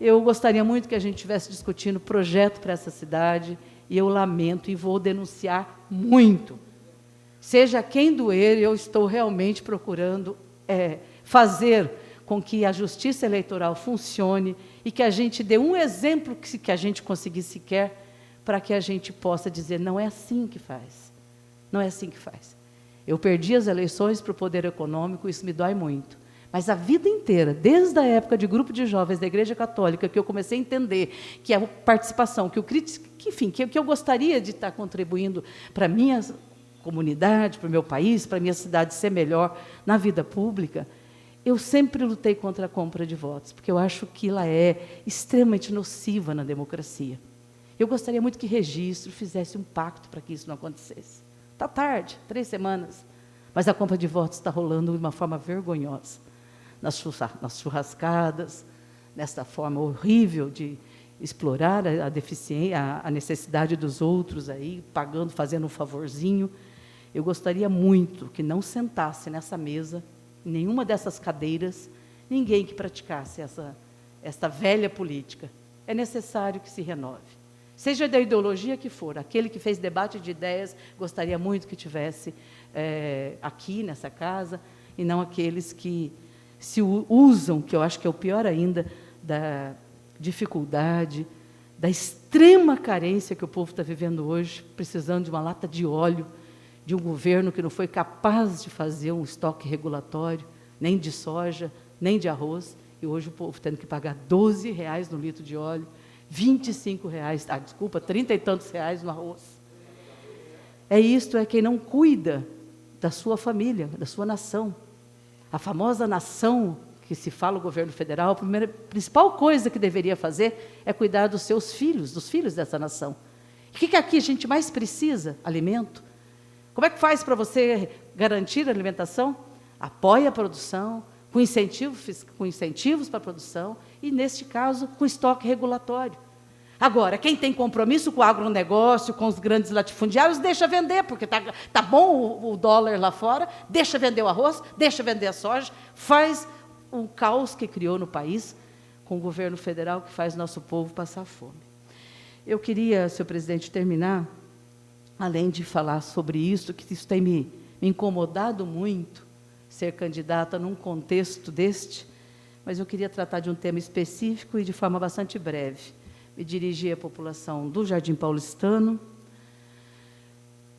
Eu gostaria muito que a gente estivesse discutindo projeto para essa cidade, e eu lamento e vou denunciar muito. Seja quem doer, eu estou realmente procurando fazer com que a justiça eleitoral funcione e que a gente dê um exemplo que a gente conseguir sequer, para que a gente possa dizer, não é assim que faz. Não é assim que faz. Eu perdi as eleições para o poder econômico, isso me dói muito. Mas a vida inteira, desde a época de grupo de jovens da Igreja Católica, que eu comecei a entender que a participação, que eu gostaria de estar contribuindo para a minha comunidade, para o meu país, para a minha cidade ser melhor na vida pública, eu sempre lutei contra a compra de votos, porque eu acho que ela é extremamente nociva na democracia. Eu gostaria muito que Registro fizesse um pacto para que isso não acontecesse. Está tarde, 3 semanas, mas a compra de votos está rolando de uma forma vergonhosa. Nas churrascadas, nessa forma horrível de explorar a deficiência, a necessidade dos outros, aí, pagando, fazendo um favorzinho. Eu gostaria muito que não sentasse nessa mesa, em nenhuma dessas cadeiras, ninguém que praticasse essa velha política. É necessário que se renove. Seja da ideologia que for, aquele que fez debate de ideias, gostaria muito que tivesse aqui nessa casa, e não aqueles que se usam, que eu acho que é o pior ainda, da dificuldade, da extrema carência que o povo está vivendo hoje, precisando de uma lata de óleo, de um governo que não foi capaz de fazer um estoque regulatório, nem de soja, nem de arroz, e hoje o povo tendo que pagar R$12 no litro de óleo, R$25, 30 e tantos reais no arroz. Isto é quem não cuida da sua família, da sua nação. A famosa nação que se fala o governo federal, a principal coisa que deveria fazer é cuidar dos seus filhos, dos filhos dessa nação. O que aqui a gente mais precisa? Alimento. Como é que faz para você garantir a alimentação? Apoia a produção, com incentivos para a produção e, neste caso, com estoque regulatório. Agora, quem tem compromisso com o agronegócio, com os grandes latifundiários, deixa vender, porque tá bom o dólar lá fora, deixa vender o arroz, deixa vender a soja, faz um caos que criou no país com o governo federal que faz nosso povo passar fome. Eu queria, senhor presidente, terminar, além de falar sobre isso, que isso tem me incomodado muito, ser candidata num contexto deste, mas eu queria tratar de um tema específico e de forma bastante breve. Me dirigi à população do Jardim Paulistano.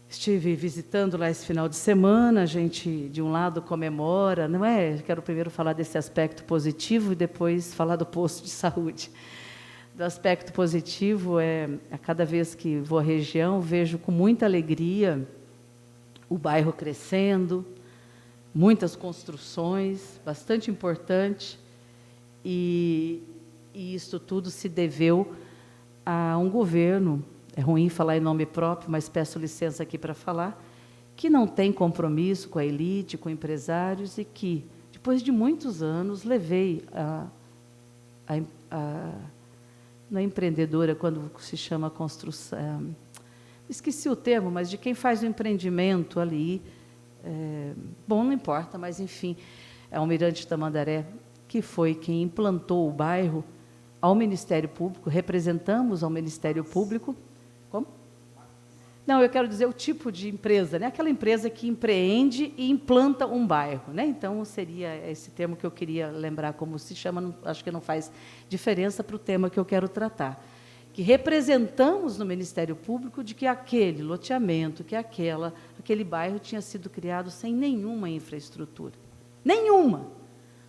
Estive visitando lá esse final de semana, a gente, de um lado, comemora, não é? Quero primeiro falar desse aspecto positivo e depois falar do posto de saúde. Do aspecto positivo, a cada vez que vou à região, vejo com muita alegria o bairro crescendo, muitas construções, bastante importante, e isso tudo se deveu a um governo, é ruim falar em nome próprio, mas peço licença aqui para falar, que não tem compromisso com a elite, com empresários, e que, depois de muitos anos, levei não é empreendedora, quando se chama construção, esqueci o termo, mas de quem faz o empreendimento ali, bom, não importa, mas, enfim, é o Almirante Tamandaré, que foi quem implantou o bairro ao Ministério Público, representamos ao Ministério Público. Como? Não, eu quero dizer o tipo de empresa, né? Aquela empresa que empreende e implanta um bairro, né? Então, seria esse termo que eu queria lembrar como se chama, acho que não faz diferença para o tema que eu quero tratar. Que representamos no Ministério Público de que aquele loteamento, que aquele bairro tinha sido criado sem nenhuma infraestrutura. Nenhuma!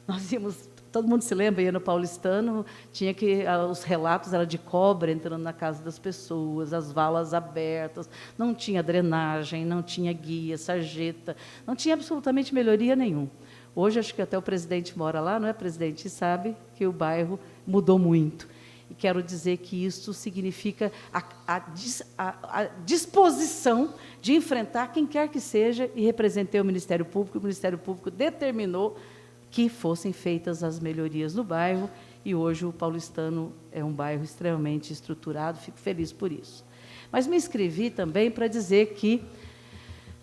Nós íamos todo mundo se lembra, ia no Paulistano, tinha que, os relatos eram de cobra entrando na casa das pessoas, as valas abertas, não tinha drenagem, não tinha guia, sarjeta, não tinha absolutamente melhoria nenhuma. Hoje, acho que até o presidente mora lá, não é, presidente? E sabe que o bairro mudou muito. E quero dizer que isso significa a disposição de enfrentar quem quer que seja, e representei o Ministério Público. O Ministério Público determinou que fossem feitas as melhorias no bairro, e hoje o Paulistano é um bairro extremamente estruturado, fico feliz por isso. Mas me inscrevi também para dizer que,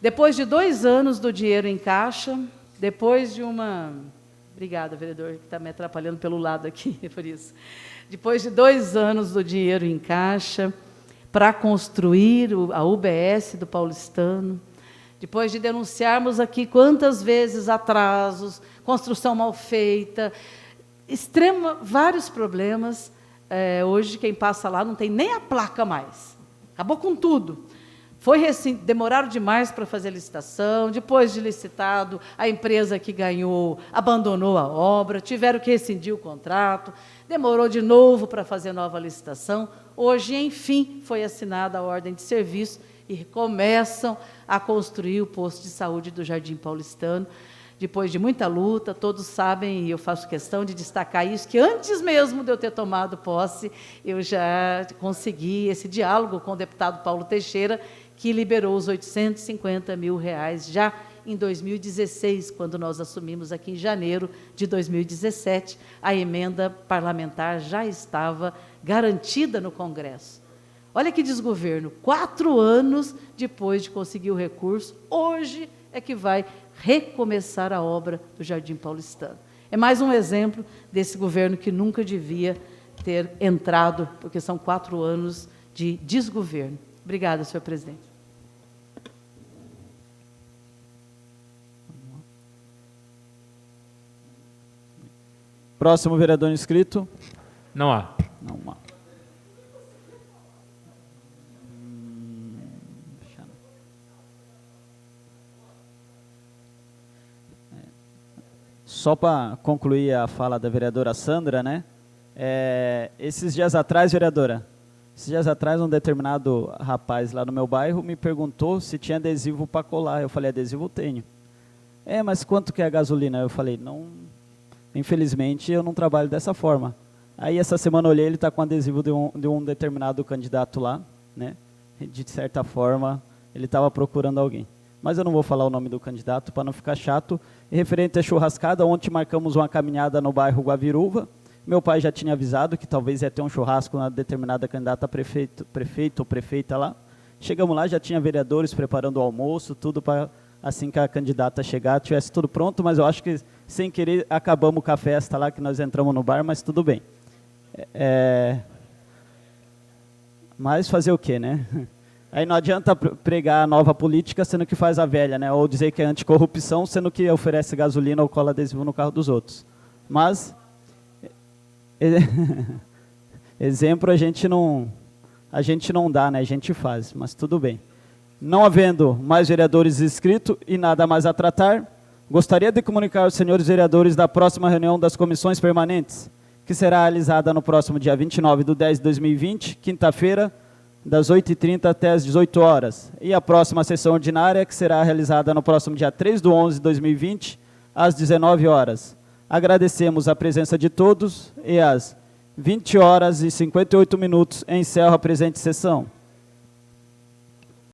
depois de 2 anos do dinheiro em caixa, depois de uma... Obrigada, vereador, que está me atrapalhando pelo lado aqui, por isso. Depois de 2 anos do dinheiro em caixa, para construir a UBS do Paulistano, depois de denunciarmos aqui quantas vezes atrasos, construção mal feita, vários problemas, hoje quem passa lá não tem nem a placa mais, acabou com tudo. Demoraram demais para fazer a licitação, depois de licitado, a empresa que ganhou abandonou a obra, tiveram que rescindir o contrato, demorou de novo para fazer nova licitação. Hoje, enfim, foi assinada a ordem de serviço e começam a construir o posto de saúde do Jardim Paulistano. Depois de muita luta, todos sabem, e eu faço questão de destacar isso, que antes mesmo de eu ter tomado posse, eu já consegui esse diálogo com o deputado Paulo Teixeira, que liberou os R$850 mil já em 2016, quando nós assumimos aqui em janeiro de 2017, a emenda parlamentar já estava garantida no Congresso. Olha que desgoverno, 4 anos depois de conseguir o recurso, hoje é que vai recomeçar a obra do Jardim Paulistano. É mais um exemplo desse governo que nunca devia ter entrado, porque são 4 anos de desgoverno. Obrigada, senhor presidente. Próximo vereador inscrito. Não há. Não há. Só para concluir a fala da vereadora Sandra, né? Esses dias atrás, vereadora, um determinado rapaz lá no meu bairro me perguntou se tinha adesivo para colar. Eu falei, adesivo tenho. Mas quanto que é a gasolina? Eu falei, não, infelizmente eu não trabalho dessa forma. Aí essa semana eu olhei, ele está com adesivo de um determinado candidato lá, né? De certa forma, ele estava procurando alguém. Mas eu não vou falar o nome do candidato para não ficar chato. E referente à churrascada, ontem marcamos uma caminhada no bairro Guaviruva. Meu pai já tinha avisado que talvez ia ter um churrasco na determinada candidata a prefeito ou prefeita lá. Chegamos lá, já tinha vereadores preparando o almoço, tudo para, assim que a candidata chegar, tivesse tudo pronto, mas eu acho que, sem querer, acabamos com a festa lá, que nós entramos no bar, mas tudo bem. Mas fazer o quê, né? Aí não adianta pregar a nova política, sendo que faz a velha, né? Ou dizer que é anticorrupção, sendo que oferece gasolina ou cola adesivo no carro dos outros. Mas, exemplo a gente não dá, né? A gente faz, mas tudo bem. Não havendo mais vereadores inscritos e nada mais a tratar, gostaria de comunicar aos senhores vereadores da próxima reunião das comissões permanentes, que será realizada no próximo dia 29/10/2020, quinta-feira, das 8h30 até as 18 horas. E a próxima sessão ordinária, que será realizada no próximo dia 3/11/2020, às 19 horas. Agradecemos a presença de todos e às 20h58 encerro a presente sessão.